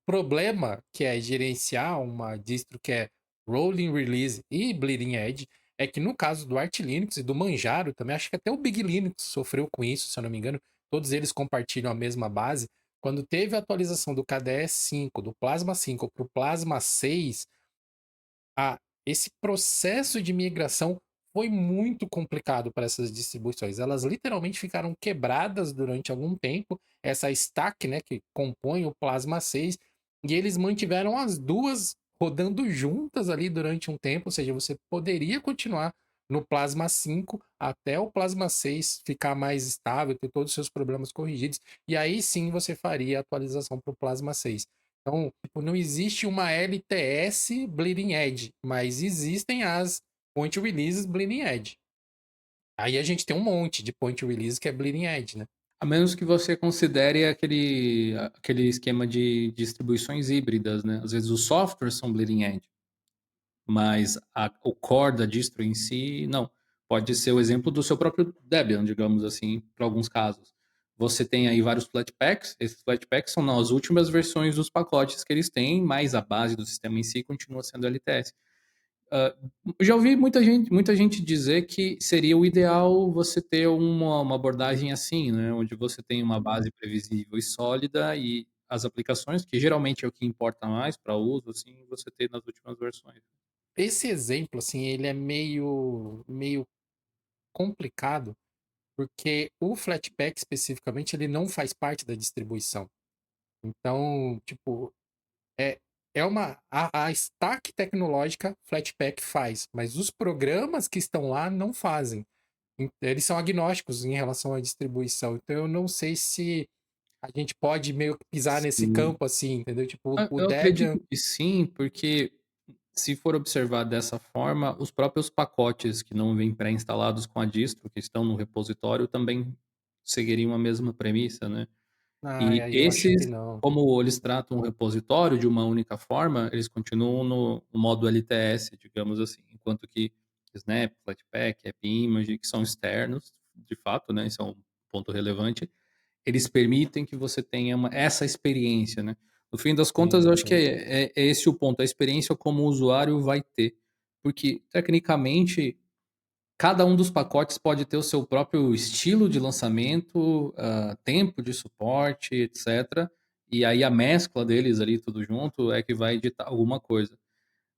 problema que é gerenciar uma distro que é Rolling Release e Bleeding Edge é que no caso do Arch Linux e do Manjaro também, acho que até o Big Linux sofreu com isso, se eu não me engano, todos eles compartilham a mesma base. Quando teve a atualização do KDE 5, do Plasma 5 para o Plasma 6, a esse processo de migração foi muito complicado para essas distribuições. Elas literalmente ficaram quebradas durante algum tempo, essa stack, né, que compõe o Plasma 6, e eles mantiveram as duas rodando juntas ali durante um tempo, ou seja, você poderia continuar no Plasma 5 até o Plasma 6 ficar mais estável, ter todos os seus problemas corrigidos, e aí sim você faria a atualização para o Plasma 6. Então, tipo, não existe uma LTS Bleeding Edge, mas existem as Point Releases Bleeding Edge. Aí a gente tem um monte de Point Release que é Bleeding Edge, né? a menos que você considere aquele esquema de distribuições híbridas, né. Às vezes os softwares são bleeding edge, mas o core da distro em si, não. Pode ser o exemplo do seu próprio Debian, digamos assim, para alguns casos. Você tem aí vários Flatpaks, esses Flatpaks são nas últimas versões dos pacotes que eles têm, mas a base do sistema em si continua sendo LTS. Ah, já ouvi muita gente dizer que seria o ideal você ter uma abordagem assim, né, onde você tem uma base previsível e sólida e as aplicações, que geralmente é o que importa mais para uso, assim, você ter nas últimas versões. Esse exemplo, assim, ele é meio complicado, porque o Flatpak especificamente, ele não faz parte da distribuição. Então, tipo, é, a stack tecnológica Flatpak faz, mas os programas que estão lá não fazem. Eles são agnósticos em relação à distribuição. Então eu não sei se a gente pode meio que pisar nesse Sim. campo assim, entendeu? Tipo, o Eu Debian. acredito que sim, porque se for observar dessa forma, os próprios pacotes que não vêm pré-instalados com a distro, que estão no repositório, também seguiriam a mesma premissa, né. Ai, E aí eu acho que esses, não. como eles tratam o repositório de uma única forma, eles continuam no modo LTS, digamos assim, enquanto que Snap, Flatpak, AppImage, que são externos, de fato, né, isso é um ponto relevante, eles permitem que você tenha essa experiência, né. No fim das contas, eu Sim, acho que sim. é esse o ponto, a experiência como o usuário vai ter. Porque, tecnicamente, cada um dos pacotes pode ter o seu próprio estilo de lançamento, tempo de suporte, etc. E aí a mescla deles ali tudo junto é que vai ditar alguma coisa.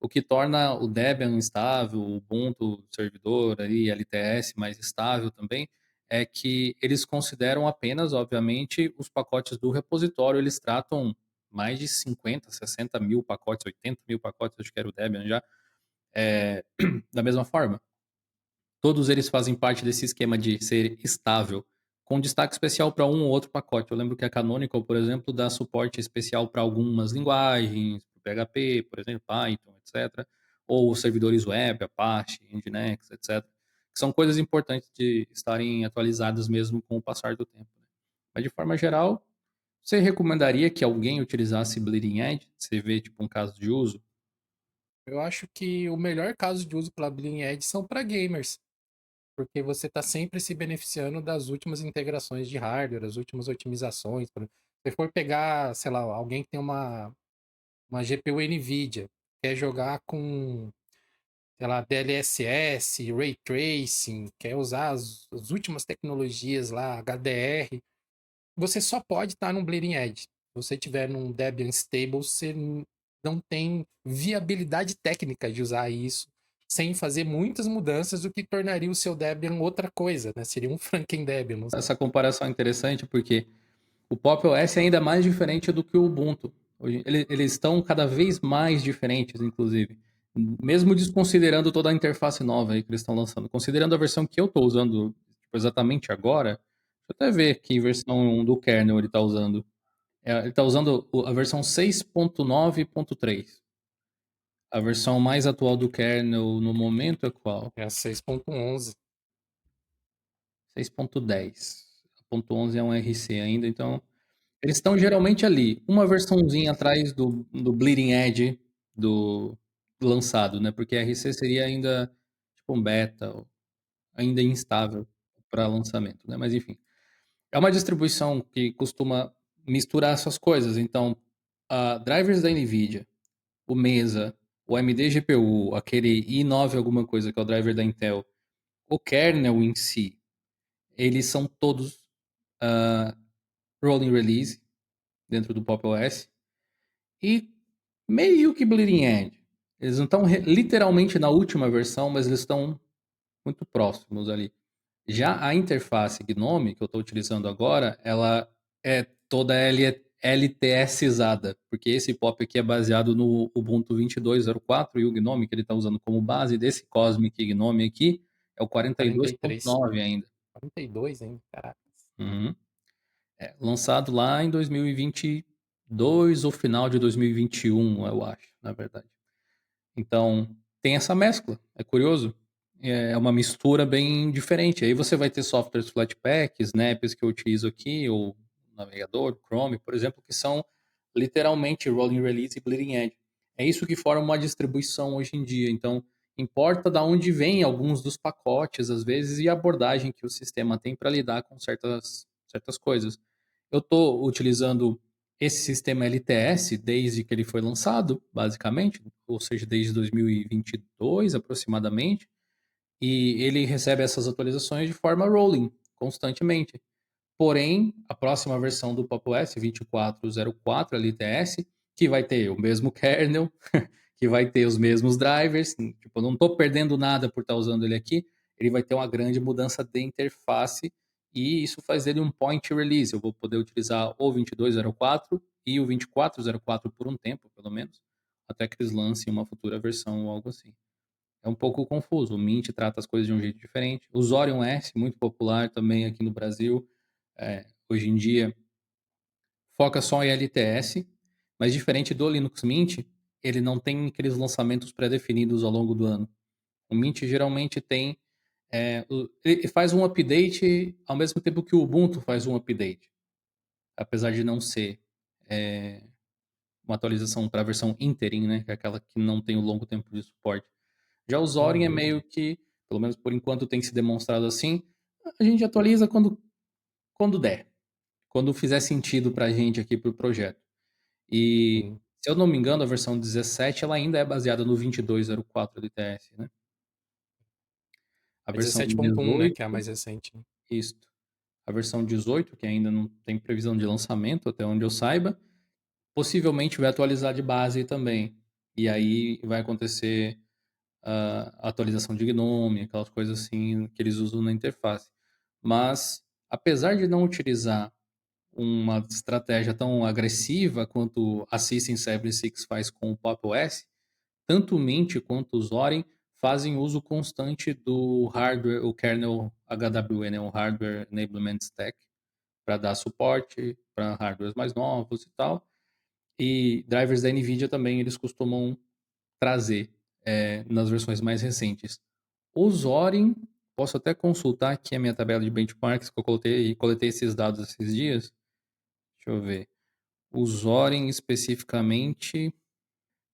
O que torna o Debian estável, o Ubuntu servidor ali, LTS mais estável também, é que eles consideram apenas, obviamente, os pacotes do repositório. Eles tratam mais de 50, 60 mil pacotes, 80 mil pacotes, acho que era o Debian já, da mesma forma. Todos eles fazem parte desse esquema de ser estável, com destaque especial para um ou outro pacote. Eu lembro que a Canonical, por exemplo, dá suporte especial para algumas linguagens, para PHP, por exemplo, Python, etc. Ou servidores web, Apache, Nginx, etc. Que são coisas importantes de estarem atualizadas mesmo com o passar do tempo, né. Mas de forma geral, você recomendaria que alguém utilizasse Bleeding Edge? Você vê tipo um caso de uso? Eu acho que o melhor caso de uso para Bleeding Edge são para gamers, porque você está sempre se beneficiando das últimas integrações de hardware, as últimas otimizações. Se for pegar, sei lá, alguém que tem uma GPU NVIDIA, quer jogar com, sei lá, DLSS, Ray Tracing, quer usar as últimas tecnologias lá, HDR, você só pode estar num Bleeding Edge. Se você tiver num Debian Stable, você não tem viabilidade técnica de usar isso sem fazer muitas mudanças, o que tornaria o seu Debian outra coisa, né? Seria um Franken Debian. Não sei. Essa comparação é interessante porque o Pop! OS é ainda mais diferente do que o Ubuntu. Eles estão cada vez mais diferentes, inclusive. Mesmo desconsiderando toda a interface nova aí que eles estão lançando. Considerando a versão que eu estou usando tipo, exatamente agora, deixa eu até ver que versão do kernel ele está usando. Ele está usando a versão 6.9.3. A versão mais atual do kernel no momento é qual? É a 6.11. 6.10. A ponto 11 é um RC ainda, então eles estão geralmente ali, uma versãozinha atrás do Bleeding Edge do lançado, né? Porque RC seria ainda tipo um beta, ainda instável para lançamento, né? Mas enfim, é uma distribuição que costuma misturar essas coisas. Então, drivers da NVIDIA, o Mesa, o AMD GPU, aquele i9 alguma coisa que é o driver da Intel, o kernel em si, eles são todos rolling release dentro do Pop! OS e meio que bleeding edge. Eles não estão literalmente na última versão, mas eles estão muito próximos ali. Já a interface Gnome que eu estou utilizando agora, ela é toda LTSizada, porque esse pop aqui é baseado no Ubuntu 22.04 e o Gnome que ele está usando como base desse Cosmic Gnome aqui é o 43. 42.9 ainda. 42 ainda, caraca. Uhum. Lançado lá em 2022 ou final de 2021, eu acho, na verdade. Então, tem essa mescla, é curioso. É uma mistura bem diferente. Aí você vai ter softwares Flatpak, Snaps que eu utilizo aqui, ou navegador, Chrome, por exemplo, que são literalmente rolling release e bleeding edge. É isso que forma uma distribuição hoje em dia. Então, importa de onde vêm alguns dos pacotes, às vezes, e a abordagem que o sistema tem para lidar com certas coisas. Eu estou utilizando esse sistema LTS desde que ele foi lançado, basicamente, ou seja, desde 2022 aproximadamente, e ele recebe essas atualizações de forma rolling, constantemente. Porém, a próxima versão do Pop! OS 24.04 LTS, que vai ter o mesmo kernel, que vai ter os mesmos drivers, tipo, eu não estou perdendo nada por estar usando ele aqui, ele vai ter uma grande mudança de interface e isso faz dele um point release. Eu vou poder utilizar o 22.04 e o 24.04 por um tempo, pelo menos, até que eles lancem uma futura versão ou algo assim. É um pouco confuso. O Mint trata as coisas de um jeito diferente. O Zorion S, muito popular também aqui no Brasil, hoje em dia, foca só em LTS, mas diferente do Linux Mint, ele não tem aqueles lançamentos pré-definidos ao longo do ano. O Mint geralmente tem. Ele faz um update ao mesmo tempo que o Ubuntu faz um update, apesar de não ser uma atualização para a versão interim, né, que é aquela que não tem o longo tempo de suporte. Já o Zorin é meio que, pelo menos por enquanto tem se demonstrado assim, a gente atualiza quando der, quando fizer sentido para a gente aqui para o projeto. E, Sim. se eu não me engano, a versão 17 ela ainda é baseada no 22.04 LTS, né? A É versão 17.1, né? 18, Que é a mais recente. Né? isso. A versão 18, que ainda não tem previsão de lançamento, até onde eu saiba, possivelmente vai atualizar de base também. E aí vai acontecer a atualização de Gnome, aquelas coisas assim que eles usam na interface. Mas, apesar de não utilizar uma estratégia tão agressiva quanto a System76 faz com o Pop! OS, tanto o Mint quanto o Zorin fazem uso constante do hardware, o kernel HWE, né, o Hardware Enablement Stack, para dar suporte para hardwares mais novos e tal. E drivers da NVIDIA também eles costumam trazer nas versões mais recentes. O Zorin, posso até consultar aqui a minha tabela de benchmarks que eu coletei esses dados esses dias. Deixa eu ver. O Zorin especificamente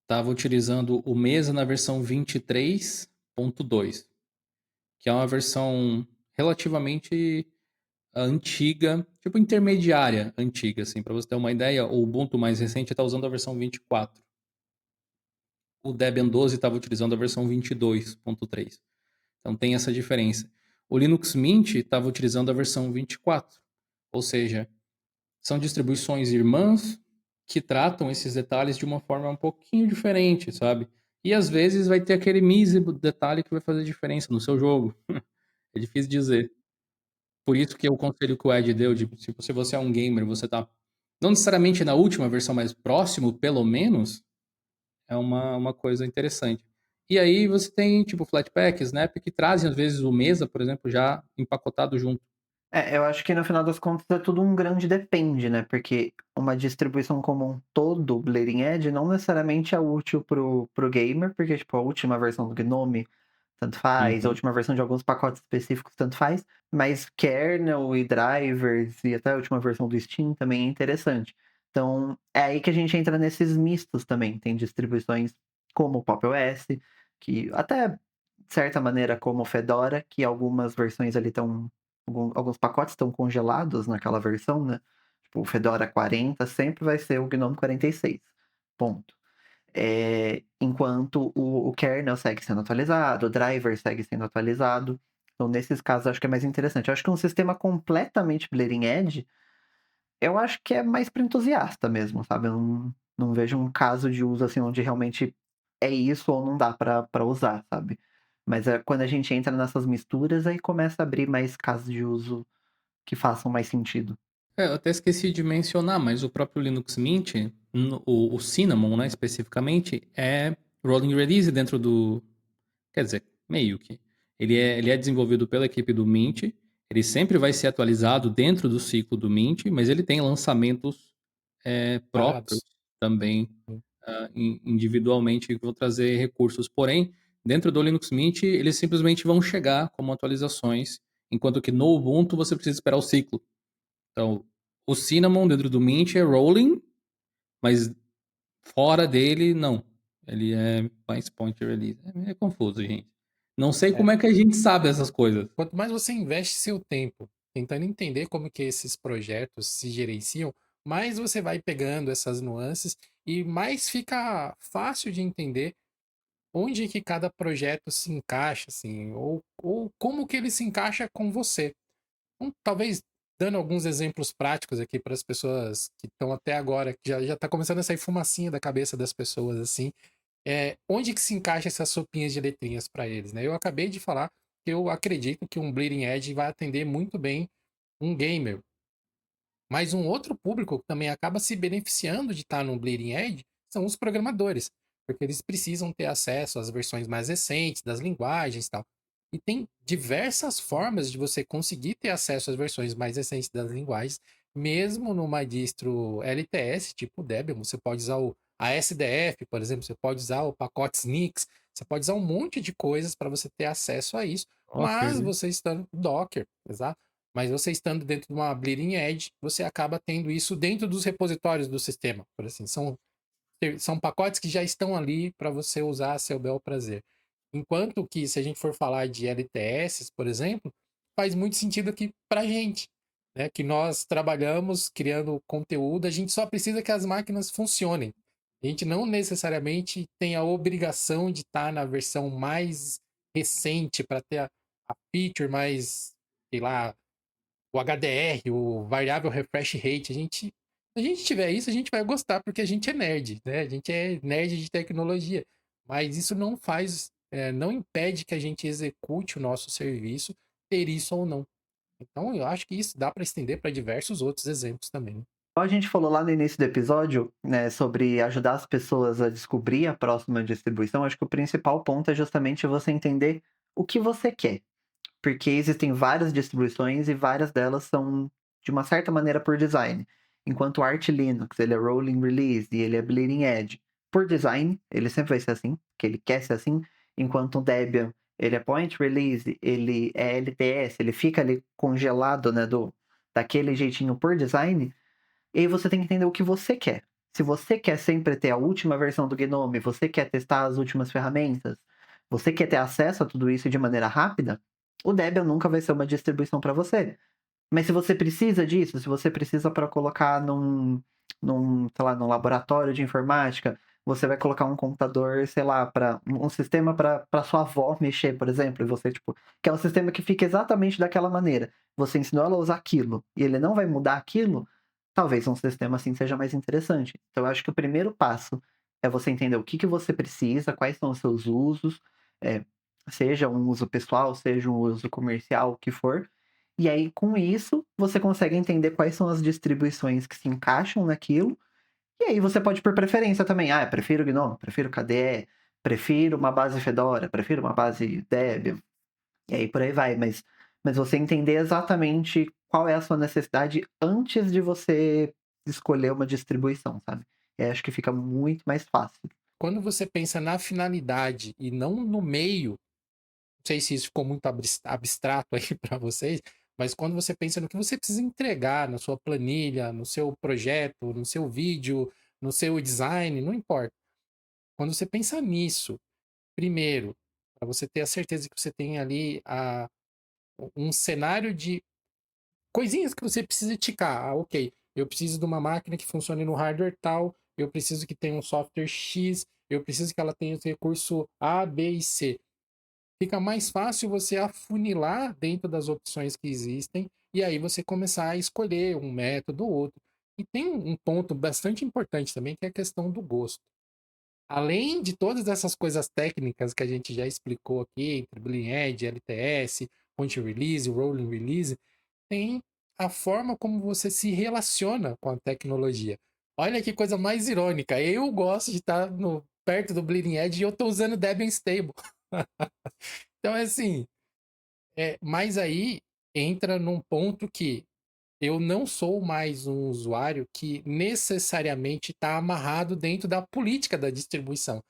estava utilizando o Mesa na versão 23.2, que é uma versão relativamente antiga, tipo intermediária antiga, assim, para você ter uma ideia, o Ubuntu mais recente está usando a versão 24. O Debian 12 estava utilizando a versão 22.3. Então tem essa diferença. O Linux Mint estava utilizando a versão 24. Ou seja, são distribuições irmãs que tratam esses detalhes de uma forma um pouquinho diferente, sabe? E às vezes vai ter aquele mísero detalhe que vai fazer diferença no seu jogo. É difícil dizer. Por isso que o conselho que o Ed deu, de tipo, se você é um gamer, você tá não necessariamente na última versão, mas próximo, pelo menos, é uma coisa interessante. E aí você tem, tipo, Flatpak, Snap, que trazem, às vezes, o Mesa, por exemplo, já empacotado junto. Eu acho que no final das contas é tudo um grande depende, né? Porque uma distribuição como um todo, Bleeding Edge, não necessariamente é útil pro gamer, porque, tipo, a última versão do Gnome tanto faz, a Uhum. última versão de alguns pacotes específicos tanto faz, mas kernel e drivers e até a última versão do Steam também é interessante. Então, é aí que a gente entra nesses mistos também. Tem distribuições como o Pop! OS, que até, de certa maneira, como o Fedora, que algumas versões ali estão alguns pacotes estão congelados naquela versão, né? Tipo, o Fedora 40 sempre vai ser o GNOME 46. Ponto. Enquanto o kernel segue sendo atualizado, o driver segue sendo atualizado. Então, nesses casos, acho que é mais interessante. Eu acho que um sistema completamente Bleeding Edge, eu acho que é mais para entusiasta mesmo, sabe? Eu não vejo um caso de uso assim onde realmente é isso ou não dá para usar, sabe? Mas quando a gente entra nessas misturas, aí começa a abrir mais casos de uso que façam mais sentido. Eu até esqueci de mencionar, mas o próprio Linux Mint, o Cinnamon, né, especificamente, é rolling release dentro do. Quer dizer, meio que. Ele é desenvolvido pela equipe do Mint, ele sempre vai ser atualizado dentro do ciclo do Mint, mas ele tem lançamentos próprios Parados. também, individualmente, que vão trazer recursos. Porém, dentro do Linux Mint, eles simplesmente vão chegar como atualizações, enquanto que no Ubuntu você precisa esperar o ciclo. Então, o Cinnamon dentro do Mint é rolling, mas fora dele, não. Ele é mais point release. É confuso, gente. Não sei É. como é que a gente sabe essas coisas. Quanto mais você investe seu tempo tentando entender como que esses projetos se gerenciam, mais você vai pegando essas nuances e mais fica fácil de entender onde que cada projeto se encaixa, assim, ou como que ele se encaixa com você. Então, talvez dando alguns exemplos práticos aqui para as pessoas que estão até agora, que já está começando a sair fumacinha da cabeça das pessoas, assim, onde que se encaixa essas sopinhas de letrinhas para eles, né? Eu acabei de falar que eu acredito que um Bleeding Edge vai atender muito bem um gamer, mas um outro público que também acaba se beneficiando de estar no Bleeding Edge são os programadores, porque eles precisam ter acesso às versões mais recentes das linguagens e tal. E tem diversas formas de você conseguir ter acesso às versões mais recentes das linguagens, mesmo numa distro LTS, tipo Debian. Você pode usar a SDF, por exemplo, você pode usar o pacote SNIX, você pode usar um monte de coisas para você ter acesso a isso, Docker, mas né? você está no Docker, exato. Mas você estando dentro de uma Bleeding Edge, você acaba tendo isso dentro dos repositórios do sistema, por assim. São pacotes que já estão ali para você usar a seu bel prazer. Enquanto que, se a gente for falar de LTS, por exemplo, faz muito sentido aqui para a gente, né? Que nós trabalhamos criando conteúdo, a gente só precisa que as máquinas funcionem. A gente não necessariamente tem a obrigação de estar na versão mais recente para ter a feature mais, sei lá, o HDR, o Variable Refresh Rate. Se a gente tiver isso, a gente vai gostar, porque a gente é nerd, né? A gente é nerd de tecnologia. Mas isso não faz, não impede que a gente execute o nosso serviço, ter isso ou não. Então, eu acho que isso dá para estender para diversos outros exemplos também, né? Como a gente falou lá no início do episódio, né, sobre ajudar as pessoas a descobrir a próxima distribuição, acho que o principal ponto é justamente você entender o que você quer. Porque existem várias distribuições e várias delas são, de uma certa maneira, por design. Enquanto o Arch Linux, ele é rolling release e ele é bleeding edge. Por design, ele sempre vai ser assim, que ele quer ser assim. Enquanto o Debian, ele é point release, ele é LTS, ele fica ali congelado, né, daquele jeitinho por design. E aí você tem que entender o que você quer. Se você quer sempre ter a última versão do Gnome, você quer testar as últimas ferramentas, você quer ter acesso a tudo isso de maneira rápida, o Debian nunca vai ser uma distribuição para você. Mas se você precisa disso, se você precisa para colocar sei lá, num laboratório de informática, você vai colocar um computador, sei lá, para um sistema para sua avó mexer, por exemplo, e você tipo, quer um sistema que fique exatamente daquela maneira. Você ensinou ela a usar aquilo e ele não vai mudar aquilo, talvez um sistema assim seja mais interessante. Então, eu acho que o primeiro passo é você entender o que você precisa, quais são os seus usos, é, seja um uso pessoal, seja um uso comercial, o que for. E aí, com isso, você consegue entender quais são as distribuições que se encaixam naquilo. E aí você pode por preferência também. Ah, eu prefiro GNOME, prefiro KDE, prefiro uma base Fedora, prefiro uma base Debian. E aí por aí vai. Mas mas você entender exatamente qual é a sua necessidade antes de você escolher uma distribuição, sabe. Acho que fica muito mais fácil. Quando você pensa na finalidade e não no meio, não sei se isso ficou muito abstrato aí para vocês, mas quando você pensa no que você precisa entregar na sua planilha, no seu projeto, no seu vídeo, no seu design, não importa. Quando você pensa nisso, primeiro, para você ter a certeza que você tem ali um cenário de coisinhas que você precisa ticar. Ah, ok, eu preciso de uma máquina que funcione no hardware tal, eu preciso que tenha um software X, eu preciso que ela tenha esse recurso A, B e C. Fica mais fácil você afunilar dentro das opções que existem e aí você começar a escolher um método ou outro. E tem um ponto bastante importante também, que é a questão do gosto. Além de todas essas coisas técnicas que a gente já explicou aqui, entre Bleeding Edge, LTS, Point Release, Rolling Release, tem a forma como você se relaciona com a tecnologia. Olha que coisa mais irônica. Eu gosto de estar perto do Bleeding Edge e eu estou usando Debian Stable. Então, é assim, mas aí entra num ponto que eu não sou mais um usuário que necessariamente está amarrado dentro da política da distribuição.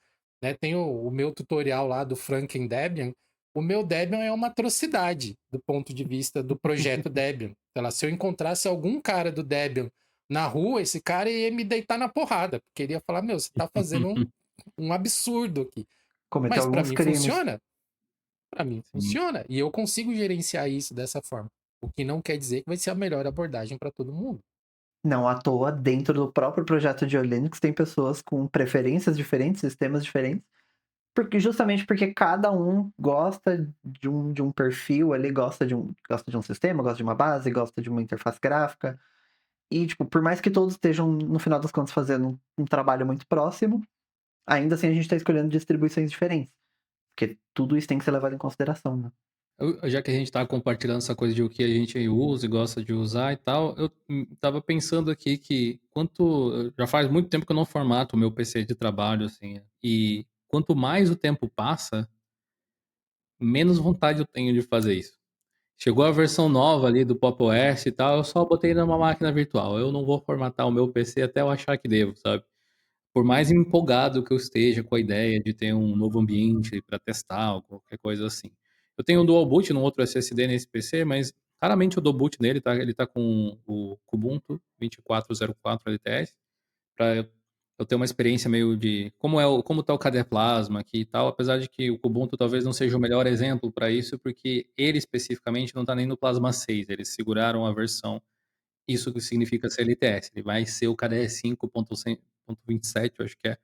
Né? Tem o meu tutorial lá do Franken Debian. O meu Debian é uma atrocidade do ponto de vista do projeto Debian. Sei lá, se eu encontrasse algum cara do Debian na rua, esse cara ia me deitar na porrada, porque ele ia falar: Meu, você está fazendo um absurdo aqui. Cometeu Mas para alguns mim crimes. funciona. Para mim Sim. funciona. E eu consigo gerenciar isso dessa forma. O que não quer dizer que vai ser a melhor abordagem para todo mundo. Não à toa, dentro do próprio projeto de Linux, tem pessoas com preferências diferentes, sistemas diferentes, justamente porque cada um gosta de um perfil ali, gosta de um sistema, gosta de uma base, gosta de uma interface gráfica. E, tipo, por mais que todos estejam, no final das contas, fazendo um trabalho muito próximo, ainda assim a gente está escolhendo distribuições diferentes. Porque tudo isso tem que ser levado em consideração, né? Já que a gente tá compartilhando essa coisa de o que a gente usa e gosta de usar e tal, eu tava pensando aqui que já faz muito tempo que eu não formato o meu PC de trabalho, assim, e quanto mais o tempo passa, menos vontade eu tenho de fazer isso. Chegou a versão nova ali do Pop! OS e tal, eu só botei numa máquina virtual. Eu não vou formatar o meu PC até eu achar que devo, sabe? Por mais empolgado que eu esteja com a ideia de ter um novo ambiente para testar ou qualquer coisa assim. Eu tenho um dual boot no outro SSD nesse PC, mas raramente eu dou boot nele, tá? Ele tá com o Kubuntu 2404 LTS, para eu ter uma experiência meio de como tá o KDE Plasma aqui e tal, apesar de que o Kubuntu talvez não seja o melhor exemplo para isso, porque ele especificamente não tá nem no Plasma 6, eles seguraram a versão, isso que significa CLTS, ele vai ser o KDE 5.100.27, eu acho que é,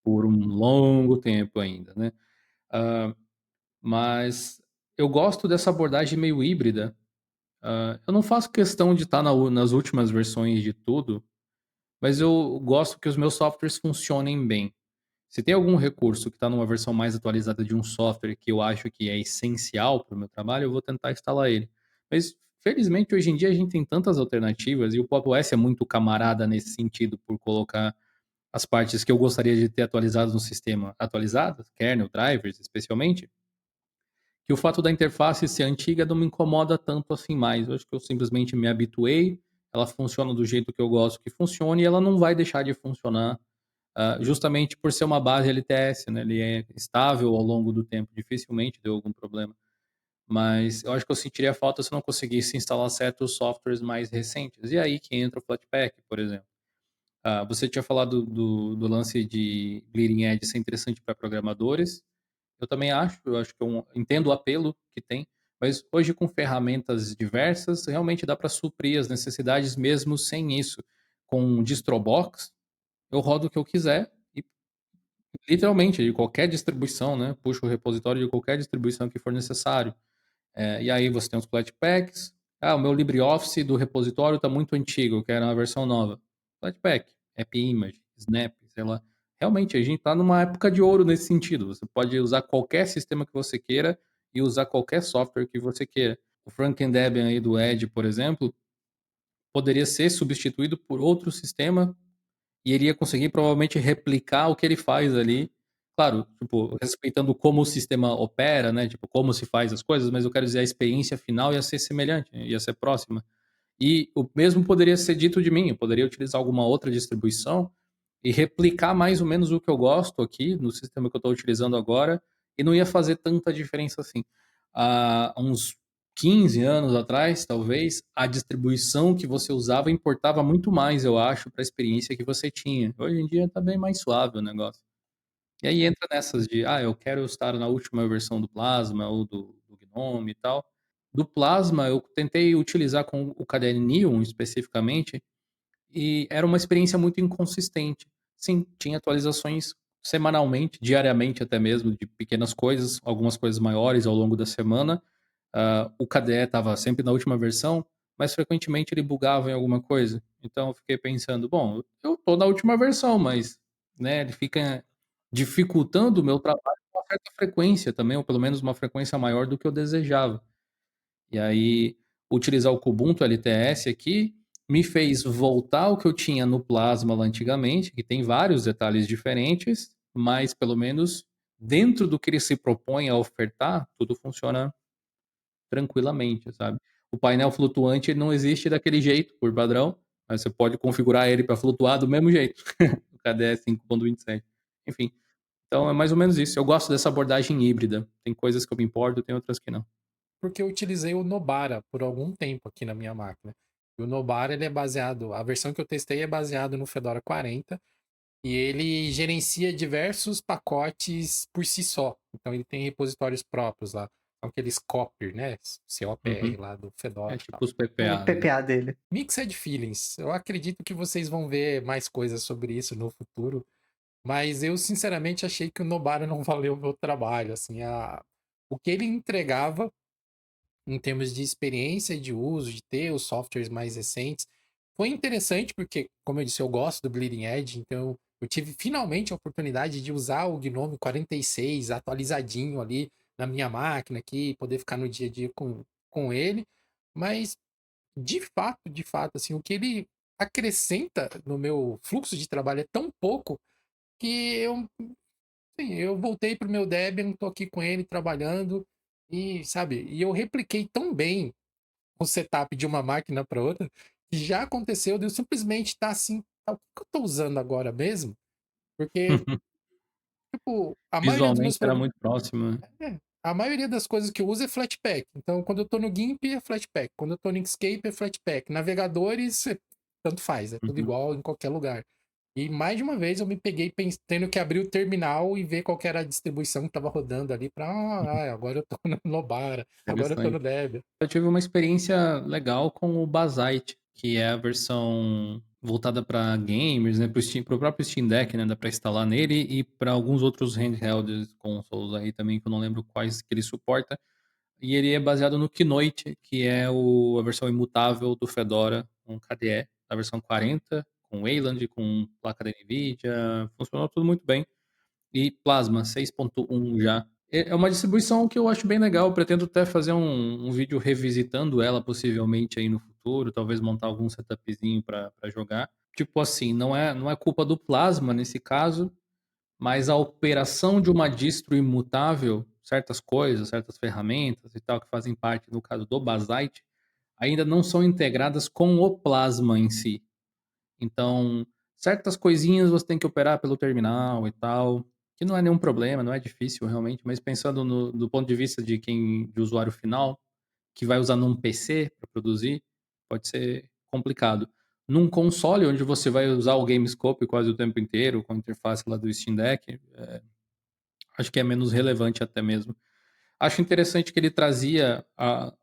por um longo tempo ainda, né? Ah, mas eu gosto dessa abordagem meio híbrida. Eu não faço questão de estar nas últimas versões de tudo, mas eu gosto que os meus softwares funcionem bem. Se tem algum recurso que está numa versão mais atualizada de um software que eu acho que é essencial para o meu trabalho, eu vou tentar instalar ele. Mas, felizmente, hoje em dia a gente tem tantas alternativas e o Pop! OS é muito camarada nesse sentido, por colocar as partes que eu gostaria de ter atualizadas no sistema atualizadas, kernel, drivers, especialmente, que o fato da interface ser antiga não me incomoda tanto assim mais. Eu acho que eu simplesmente me habituei, ela funciona do jeito que eu gosto que funcione e ela não vai deixar de funcionar, justamente por ser uma base LTS, né? Ele é estável ao longo do tempo, dificilmente deu algum problema. Mas eu acho que eu sentiria falta se eu não conseguisse instalar certos softwares mais recentes. E aí que entra o Flatpak, por exemplo. Você tinha falado do lance de Bleeding Edge ser interessante para programadores. Eu também acho, eu acho que eu entendo o apelo que tem, mas hoje com ferramentas diversas, realmente dá para suprir as necessidades mesmo sem isso. Com DistroBox, eu rodo o que eu quiser e literalmente de qualquer distribuição, né? Puxo o repositório de qualquer distribuição que for necessário. E aí você tem os Flatpaks. O meu LibreOffice do repositório está muito antigo, eu quero uma versão nova. Flatpak, AppImage, Snap, sei lá. Realmente, a gente está numa época de ouro nesse sentido. Você pode usar qualquer sistema que você queira e usar qualquer software que você queira. O Frankendebian aí do Edge, por exemplo, poderia ser substituído por outro sistema e iria conseguir provavelmente replicar o que ele faz ali. Claro, tipo, respeitando como o sistema opera, né? Tipo, como se faz as coisas, mas eu quero dizer, a experiência final ia ser semelhante, ia ser próxima. E o mesmo poderia ser dito de mim, eu poderia utilizar alguma outra distribuição e replicar mais ou menos o que eu gosto aqui no sistema que eu estou utilizando agora, e não ia fazer tanta diferença assim. Há uns 15 anos atrás, talvez, a distribuição que você usava importava muito mais, eu acho, para a experiência que você tinha. Hoje em dia está bem mais suave o negócio. E aí entra nessas de, eu quero estar na última versão do Plasma ou do Gnome e tal. Do Plasma, eu tentei utilizar com o KDE Neon especificamente, e era uma experiência muito inconsistente. Sim, tinha atualizações semanalmente, diariamente até mesmo, de pequenas coisas, algumas coisas maiores ao longo da semana. O KDE estava sempre na última versão, mas frequentemente ele bugava em alguma coisa. Então eu fiquei pensando, bom, eu estou na última versão, mas né, ele fica dificultando o meu trabalho com uma certa frequência também, ou pelo menos uma frequência maior do que eu desejava. E aí, utilizar o Kubuntu LTS aqui me fez voltar ao que eu tinha no Plasma lá antigamente, que tem vários detalhes diferentes, mas pelo menos dentro do que ele se propõe a ofertar, tudo funciona tranquilamente, sabe? O painel flutuante ele não existe daquele jeito, por padrão, mas você pode configurar ele para flutuar do mesmo jeito, o KDE 5.27. Enfim, então é mais ou menos isso. Eu gosto dessa abordagem híbrida. Tem coisas que eu me importo, tem outras que não. Porque eu utilizei o Nobara por algum tempo aqui na minha máquina. E o Nobara, ele é baseado, a versão que eu testei é baseado no Fedora 40, e ele gerencia diversos pacotes por si só. Então ele tem repositórios próprios lá, são aqueles copr, né? COPR Uhum. lá do É Fedora e tal. tipo os O PPA dele. PPA dele. Mixed Feelings. Eu acredito que vocês vão ver mais coisas sobre isso no futuro, mas eu sinceramente achei que o Nobara não valeu o meu trabalho, assim, o que ele entregava em termos de experiência e de uso, de ter os softwares mais recentes. Foi interessante porque, como eu disse, eu gosto do Bleeding Edge, então eu tive finalmente a oportunidade de usar o Gnome 46 atualizadinho ali na minha máquina aqui, poder ficar no dia a dia com ele, mas de fato, assim, o que ele acrescenta no meu fluxo de trabalho é tão pouco que eu voltei pro meu Debian, tô aqui com ele trabalhando e, sabe, e eu repliquei tão bem o setup de uma máquina para outra que já aconteceu de eu simplesmente estar assim, o que eu tô usando agora mesmo? Porque, tipo, a maioria dos Visualmente meus era programas. muito próximo, né? A maioria das coisas que eu uso é Flatpak. Então, quando eu tô no GIMP, é Flatpak. Quando eu tô no Inkscape, é Flatpak. Navegadores, tanto faz, é tudo Uhum. igual em qualquer lugar. E mais de uma vez eu me peguei tendo que abrir o terminal e ver qual que era a distribuição que estava rodando ali para, agora eu tô no Nobara, agora eu tô no Interessante. Debian. Eu tive uma experiência legal com o Basite, que é a versão voltada para gamers, né, pro próprio Steam Deck, né, dá para instalar nele e para alguns outros handhelds consoles aí também que eu não lembro quais que ele suporta. E ele é baseado no Kinoite, que é a versão imutável do Fedora com KDE, a versão 40, com Wayland, com placa da NVIDIA, funcionou tudo muito bem. E Plasma 6.1 já. É uma distribuição que eu acho bem legal. Eu pretendo até fazer um vídeo revisitando ela, possivelmente aí no futuro. Talvez montar algum setupzinho para jogar. Tipo assim, não é culpa do Plasma nesse caso, mas a operação de uma distro imutável, certas coisas, certas ferramentas e tal, que fazem parte, no caso do Basite, ainda não são integradas com o Plasma em si. Então, certas coisinhas você tem que operar pelo terminal e tal, que não é nenhum problema, não é difícil realmente, mas pensando do ponto de vista de usuário final, que vai usar num PC para produzir, pode ser complicado. Num console, onde você vai usar o GameScope quase o tempo inteiro, com a interface lá do Steam Deck, acho que é menos relevante até mesmo. Acho interessante que ele trazia.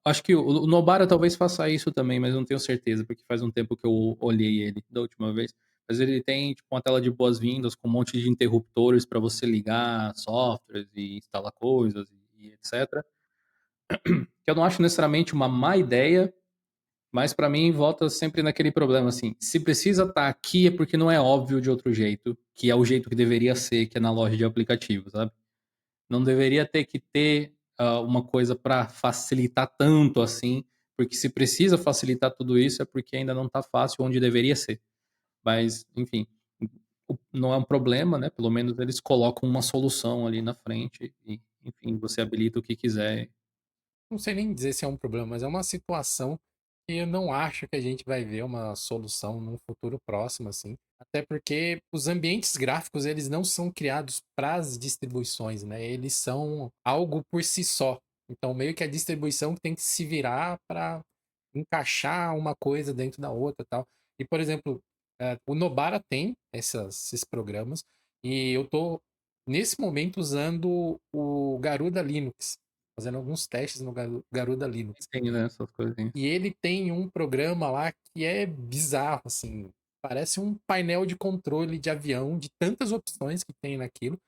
Acho que o Nobara talvez faça isso também, mas eu não tenho certeza, porque faz um tempo que eu olhei ele da última vez. Mas ele tem tipo, uma tela de boas-vindas com um monte de interruptores para você ligar softwares e instalar coisas e etc. Que eu não acho necessariamente uma má ideia, mas para mim volta sempre naquele problema assim. Se precisa estar aqui é porque não é óbvio de outro jeito, que é o jeito que deveria ser, que é na loja de aplicativos, sabe? Não deveria ter que ter uma coisa para facilitar tanto assim, porque se precisa facilitar tudo isso é porque ainda não está fácil onde deveria ser. Mas, enfim, não é um problema, né, pelo menos eles colocam uma solução ali na frente e, enfim, você habilita o que quiser. Não sei nem dizer se é um problema, mas é uma situação que eu não acho que a gente vai ver uma solução num futuro próximo, assim. Até porque os ambientes gráficos, eles não são criados para as distribuições, né? Eles são algo por si só. Então, meio que a distribuição tem que se virar para encaixar uma coisa dentro da outra e tal. E, por exemplo, o Nobara tem esses programas e eu tô, nesse momento, usando o Garuda Linux, fazendo alguns testes no Garuda Linux. Tem, né, essas coisinhas. E ele tem um programa lá que é bizarro, assim. Parece um painel de controle de avião, de tantas opções que tem naquilo.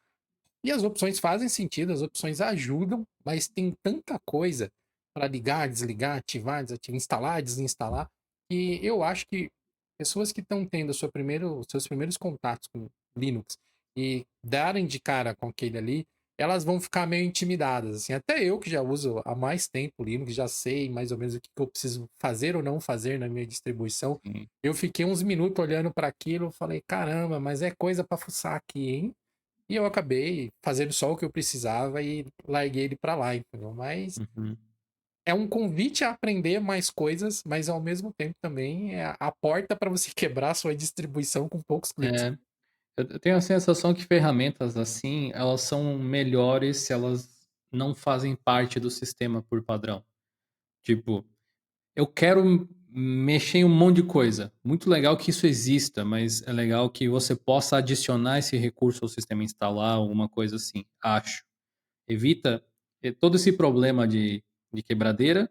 E as opções fazem sentido, as opções ajudam, mas tem tanta coisa para ligar, desligar, ativar, desativar, instalar, desinstalar, que eu acho que pessoas que estão tendo seus primeiros contatos com Linux e darem de cara com aquele ali, elas vão ficar meio intimidadas. Assim, até eu que já uso há mais tempo Linux, já sei mais ou menos o que eu preciso fazer ou não fazer na minha distribuição. Sim. Eu fiquei uns minutos olhando para aquilo, falei, caramba, mas é coisa para fuçar aqui, hein? E eu acabei fazendo só o que eu precisava e larguei ele pra lá, entendeu? Mas Uhum. é um convite a aprender mais coisas, mas ao mesmo tempo também é a porta para você quebrar a sua distribuição com poucos cliques. É, eu tenho a sensação que ferramentas assim, elas são melhores se elas não fazem parte do sistema por padrão. Tipo, eu quero mexer em um monte de coisa. Muito legal que isso exista, mas é legal que você possa adicionar esse recurso ao sistema, instalar alguma coisa assim, acho. Evita todo esse problema de quebradeira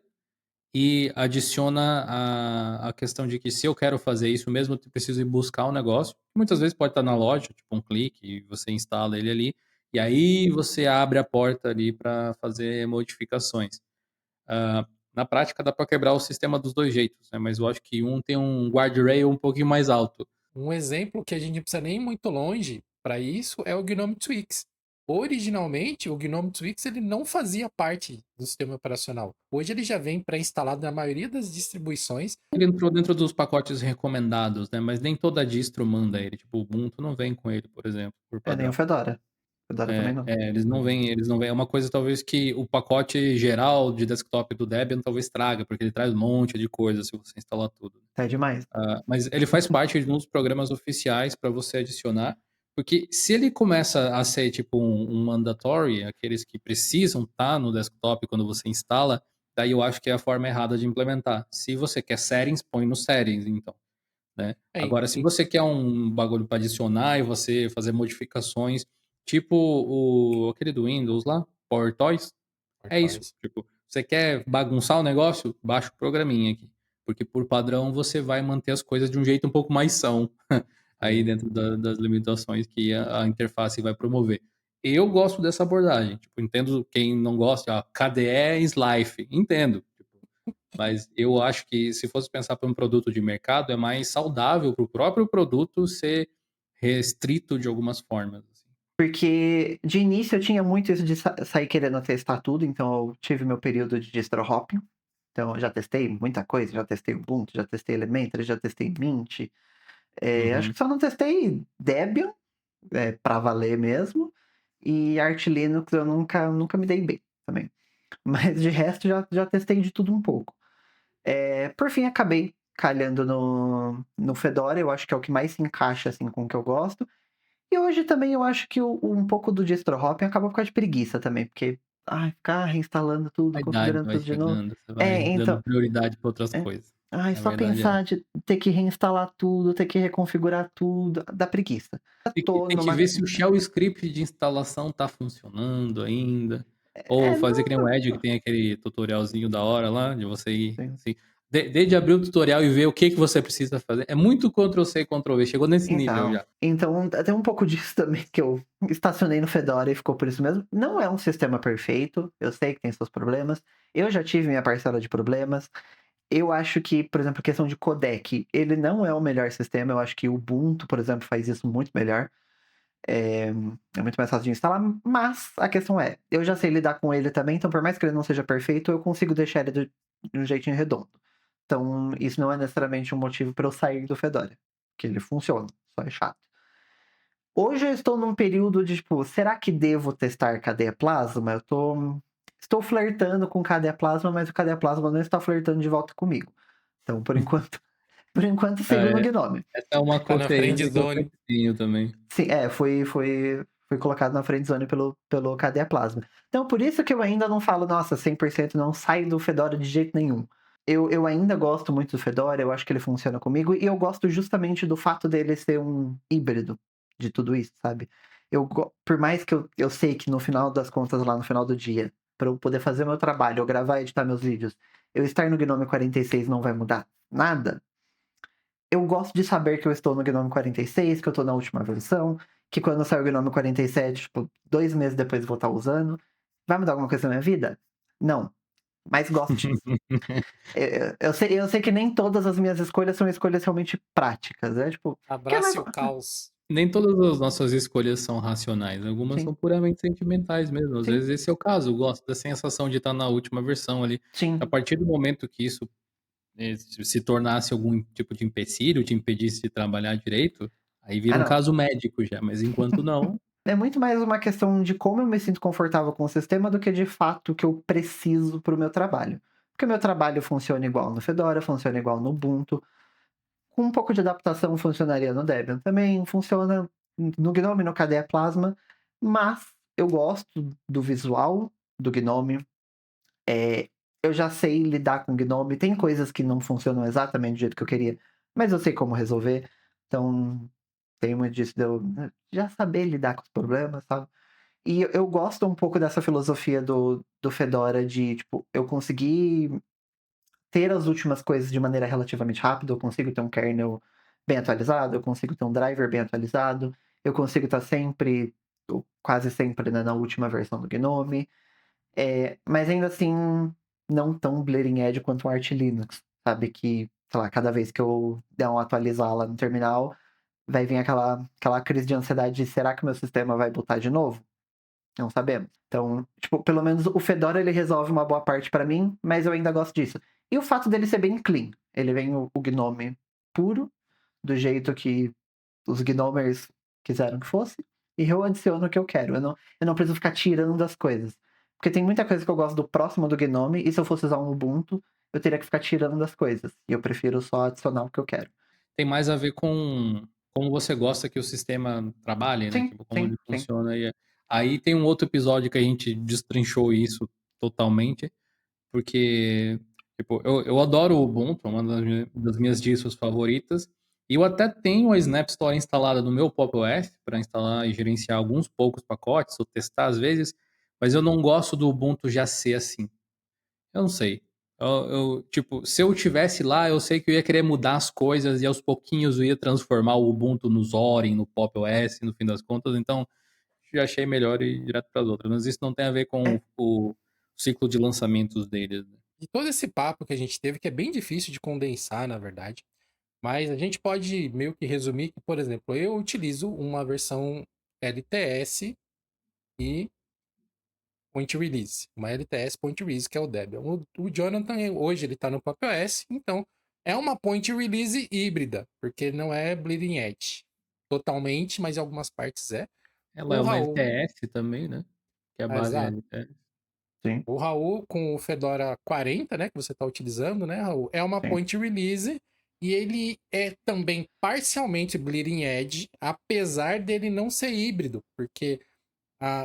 e adiciona a questão de que se eu quero fazer isso mesmo, eu preciso ir buscar um negócio. Muitas vezes pode estar na loja, tipo um clique, e você instala ele ali, e aí você abre a porta ali para fazer modificações. Na prática dá para quebrar o sistema dos dois jeitos, né? Mas eu acho que um tem um guardrail um pouquinho mais alto. Um exemplo que a gente não precisa nem ir muito longe para isso é o GNOME Twix. Originalmente, o GNOME Twix ele não fazia parte do sistema operacional. Hoje ele já vem pré-instalado na maioria das distribuições. Ele entrou dentro dos pacotes recomendados, né? Mas nem toda distro manda ele. Tipo, o Ubuntu não vem com ele, por exemplo, por É nem o padrão. Fedora. Fedora também não. Eles não vêm. É uma coisa talvez que o pacote geral de desktop do Debian talvez traga, porque ele traz um monte de coisa se você instalar tudo. É demais. Mas ele faz parte de um dos programas oficiais para você adicionar, porque se ele começa a ser tipo um mandatory, aqueles que precisam estar no desktop quando você instala, daí eu acho que é a forma errada de implementar. Se você quer settings, põe no settings, então, né? É, Agora, se você quer um bagulho para adicionar e você fazer modificações, tipo aquele do Windows lá, PowerToys, é isso. Tipo, você quer bagunçar o negócio? Baixa o programinha aqui. Porque por padrão você vai manter as coisas de um jeito um pouco mais são. Aí dentro das limitações que a interface vai promover. Eu gosto dessa abordagem. Tipo, entendo quem não gosta, KDE is life. Entendo. Tipo, mas eu acho que se fosse pensar para um produto de mercado, é mais saudável para o próprio produto ser restrito de algumas formas. Assim. Porque de início eu tinha muito isso de sair querendo testar tudo, então eu tive meu período de distro hopping. Então eu já testei muita coisa, já testei Ubuntu, já testei Elementary, já testei Mint. Acho Uhum. que só não testei Debian, pra valer mesmo. E Arch Linux eu nunca me dei bem também. Mas de resto já testei de tudo um pouco. Por fim, acabei calhando no Fedora, eu acho que é o que mais se encaixa assim, com o que eu gosto. E hoje também eu acho que um pouco do distro hopping acaba por causa de preguiça também, porque ficar reinstalando tudo, A idade configurando vai tudo de novo. chegando, você vai Então. dando prioridade para outras É, coisas. A só verdade é essa. pensar de ter que reinstalar tudo, ter que reconfigurar tudo, dá preguiça. Eu Tem que tô tem que numa. ver se o shell script de instalação tá funcionando ainda, ou fazer que nem o Não. Ed, que tem aquele tutorialzinho da hora lá, de você ir, Sim. assim, desde abrir o tutorial e ver o que você precisa fazer. É muito Ctrl+C, Ctrl+V, chegou nesse nível já. Então, tem um pouco disso também que eu estacionei no Fedora e ficou por isso mesmo. Não é um sistema perfeito, eu sei que tem seus problemas. Eu já tive minha parcela de problemas. Eu acho que, por exemplo, a questão de codec, ele não é o melhor sistema. Eu acho que o Ubuntu, por exemplo, faz isso muito melhor. É muito mais fácil de instalar, mas a questão é, eu já sei lidar com ele também, então por mais que ele não seja perfeito, eu consigo deixar ele de um jeitinho redondo. Então, isso não é necessariamente um motivo para eu sair do Fedora, que ele funciona, só é chato. Hoje eu estou num período de, tipo, será que devo testar Cadeia Plasma? Estou flertando com Cadeia Plasma, mas o Cadeia Plasma não está flertando de volta comigo. Então, por enquanto, por enquanto sigo no É, Gnome. essa é uma Tá na coceína que eu friendzone. sempre tenho também. Sim, foi colocado na friendzone pelo Cadeia Plasma. Então, por isso que eu ainda não falo, nossa, 100% não sai do Fedora de jeito nenhum. Eu ainda gosto muito do Fedora, eu acho que ele funciona comigo, e eu gosto justamente do fato dele ser um híbrido de tudo isso, sabe? Por mais que eu sei que no final das contas, lá no final do dia, para eu poder fazer meu trabalho, eu gravar e editar meus vídeos, eu estar no Gnome 46 não vai mudar nada. Eu gosto de saber que eu estou no Gnome 46, que eu estou na última versão, que quando sair o Gnome 47, tipo, 2 meses depois eu vou estar usando. Vai mudar alguma coisa na minha vida? Não. Mas gosto disso. Eu sei que nem todas as minhas escolhas são escolhas realmente práticas, né? Tipo, que é mais... Abrace o caos. Nem todas as nossas escolhas são racionais, algumas Sim, são puramente sentimentais mesmo. Às sim, vezes esse é o caso, eu gosto da sensação de estar na última versão ali. A sim. partir do momento que isso se tornasse algum tipo de empecilho, te impedisse de trabalhar direito, aí Ah, vira um não. caso médico já, mas enquanto não, É muito mais uma questão de como eu me sinto confortável com o sistema do que de fato o que eu preciso para o meu trabalho. Porque o meu trabalho funciona igual no Fedora, funciona igual no Ubuntu. Com um pouco de adaptação funcionaria no Debian também, funciona no Gnome, no Cadeia Plasma, mas eu gosto do visual do Gnome. Eu já sei lidar com Gnome, tem coisas que não funcionam exatamente do jeito que eu queria, mas eu sei como resolver. Então, tem muito disso de eu já saber lidar com os problemas, sabe? E eu gosto um pouco dessa filosofia do Fedora de, tipo, eu conseguir ter as últimas coisas de maneira relativamente rápida, eu consigo ter um kernel bem atualizado, eu consigo ter um driver bem atualizado, eu consigo estar sempre, ou quase sempre, né, na última versão do Gnome, mas ainda assim, não tão bleeding edge quanto o Arch Linux, sabe? Que, sei lá, cada vez que eu der um atualizar lá no terminal, vai vir aquela crise de ansiedade de será que meu sistema vai botar de novo? Não sabemos. Então, tipo, pelo menos o Fedora ele resolve uma boa parte pra mim, mas eu ainda gosto disso. E o fato dele ser bem clean. Ele vem o Gnome puro, do jeito que os Gnomers quiseram que fosse, e eu adiciono o que eu quero. Eu não preciso ficar tirando as coisas. Porque tem muita coisa que eu gosto do próximo do Gnome, e se eu fosse usar um Ubuntu, eu teria que ficar tirando as coisas. E eu prefiro só adicionar o que eu quero. tem mais a ver com como você gosta que o sistema trabalhe, né? Sim, Tipo, como sim, ele sim. funciona. E aí tem um outro episódio que a gente destrinchou isso totalmente, porque tipo, eu adoro o Ubuntu, é uma das minhas distros favoritas, e eu até tenho a Snap Store instalada no meu Pop! OS para instalar e gerenciar alguns poucos pacotes, ou testar às vezes, mas eu não gosto do Ubuntu já ser assim. Eu não sei. Tipo, se eu tivesse lá, eu sei que eu ia querer mudar as coisas e aos pouquinhos eu ia transformar o Ubuntu no Zorin, no Pop! OS, no fim das contas, então já achei melhor ir direto para as outras. Mas isso não tem a ver com É, o ciclo de lançamentos deles, né? E todo esse papo que a gente teve, que é bem difícil de condensar, na verdade. Mas a gente pode meio que resumir que, por exemplo, eu utilizo uma versão LTS e Point Release. Uma LTS Point Release, que é o Debian. O Jonathan, hoje, ele tá no Pop! OS, então é uma Point Release híbrida, porque não é Bleeding Edge totalmente, mas em algumas partes é. Ela é O uma Raul, LTS também, né? Que é a base exato. LTS. sim, O Raul com o Fedora 40, né, que você está utilizando, né, Raul, é uma sim. point release e ele é também parcialmente bleeding edge, apesar dele não ser híbrido, porque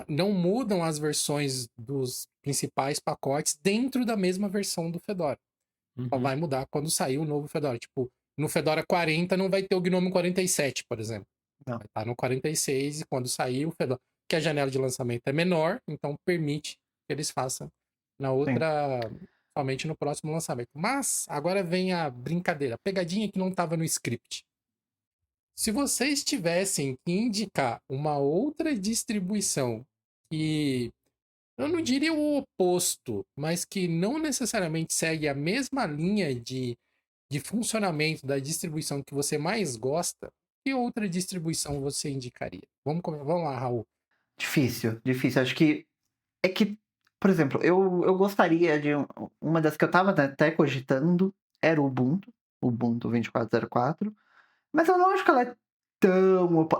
não mudam as versões dos principais pacotes dentro da mesma versão do Fedora. Só Uhum. vai mudar quando sair o novo Fedora. Tipo, no Fedora 40 não vai ter o GNOME 47, por exemplo. Não, Vai estar no 46 e quando sair o Fedora, que a janela de lançamento é menor, então permite que eles façam na sim. outra, somente no próximo lançamento. Mas agora vem a brincadeira, a pegadinha que não estava no script. Se vocês tivessem que indicar uma outra distribuição que eu não diria o oposto, mas que não necessariamente segue a mesma linha de funcionamento da distribuição que você mais gosta, que outra distribuição você indicaria? Vamos lá, Raul. Difícil, difícil. Acho que é que, por exemplo, eu gostaria de uma das que eu tava até cogitando era o Ubuntu 24.04, mas eu não acho que ela é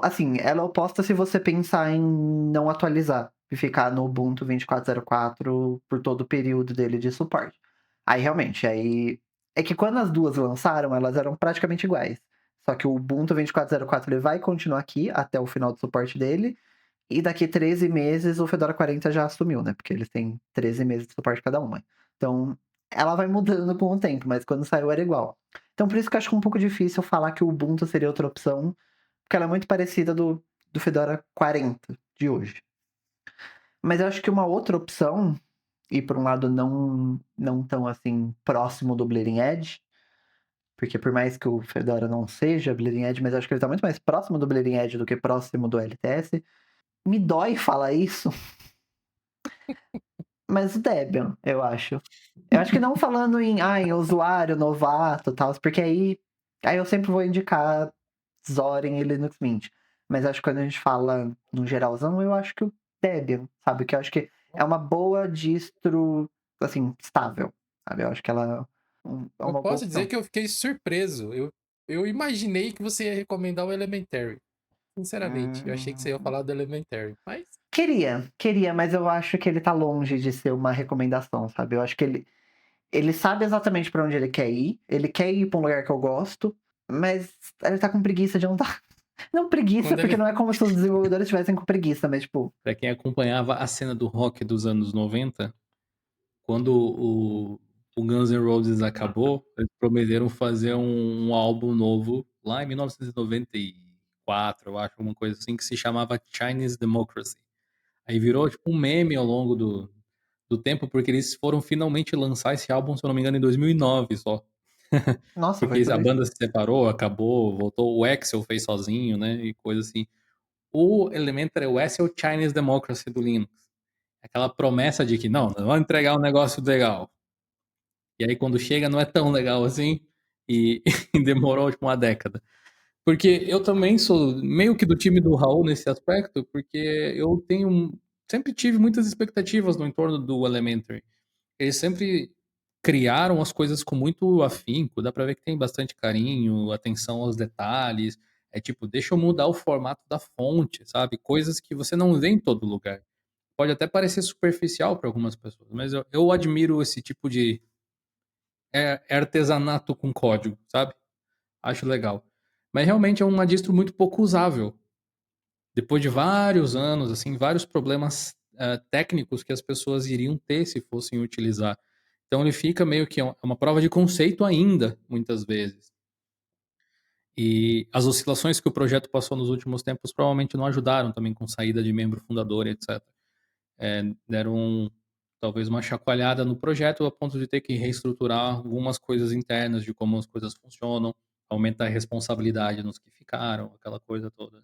Assim, ela é oposta se você pensar em não atualizar e ficar no Ubuntu 24.04 por todo o período dele de suporte. Aí realmente, aí é que quando as duas lançaram, elas eram praticamente iguais. Só que o Ubuntu 24.04 ele vai continuar aqui até o final do suporte dele. E daqui 13 meses o Fedora 40 já assumiu, né? Porque eles têm 13 meses de suporte cada uma. Então, ela vai mudando com o tempo, mas quando saiu era igual. Então, por isso que eu acho um pouco difícil falar que o Ubuntu seria outra opção, porque ela é muito parecida do Fedora 40 de hoje. Mas eu acho que uma outra opção, e por um lado não tão assim próximo do Bleeding Edge, porque por mais que o Fedora não seja Bleeding Edge, mas eu acho que ele tá muito mais próximo do Bleeding Edge do que próximo do LTS. Me dói falar isso, mas o Debian, eu acho. Eu acho que não falando em usuário novato e tal, porque aí eu sempre vou indicar Zorin e Linux Mint. Mas acho que quando a gente fala no geralzão, eu acho que o Debian, sabe? Que eu acho que é uma boa distro, assim, estável, sabe? Eu acho que ela é Eu uma boa posso dizer opção. que eu fiquei surpreso. Eu imaginei que você ia recomendar o Elementary. Sinceramente, eu achei que você ia Hum, falar do Elementary. Mas queria, mas eu acho que ele tá longe de ser uma recomendação, sabe? Eu acho que ele sabe exatamente pra onde ele quer ir. Ele quer ir pra um lugar que eu gosto, mas ele tá com preguiça de andar. Não preguiça, quando porque ele. não é como se os desenvolvedores estivessem com preguiça, mas tipo, Pra quem acompanhava a cena do rock dos anos 90, quando o Guns N' Roses acabou, eles prometeram fazer um álbum novo lá em 1994, eu acho, alguma coisa assim, que se chamava Chinese Democracy. Aí virou tipo um meme ao longo do tempo, porque eles foram finalmente lançar esse álbum, se eu não me engano, em 2009 só. nossa, foi Porque a tudo isso. banda se separou, acabou, voltou, o Axel fez sozinho, né, e coisa assim. O Elementary OS é o Chinese Democracy do Linux. Aquela promessa de que não, nós vamos entregar um negócio legal. E aí quando chega não é tão legal assim e, e demorou tipo uma década. Porque eu também sou meio que do time do Raul nesse aspecto, porque eu tenho sempre tive muitas expectativas no entorno do Elementary. Eles sempre criaram as coisas com muito afinco, dá pra ver que tem bastante carinho, atenção aos detalhes. É tipo, deixa eu mudar o formato da fonte, sabe? Coisas que você não vê em todo lugar. Pode até parecer superficial para algumas pessoas, mas eu admiro esse tipo de artesanato com código, sabe? Acho legal. Mas realmente é uma distro muito pouco usável. Depois de vários anos, assim, vários problemas técnicos que as pessoas iriam ter se fossem utilizar. Então ele fica meio que uma prova de conceito ainda, muitas vezes. E as oscilações que o projeto passou nos últimos tempos provavelmente não ajudaram também com saída de membro fundador, etc. Deram talvez uma chacoalhada no projeto a ponto de ter que reestruturar algumas coisas internas de como as coisas funcionam, aumentar a responsabilidade nos que ficaram, aquela coisa toda.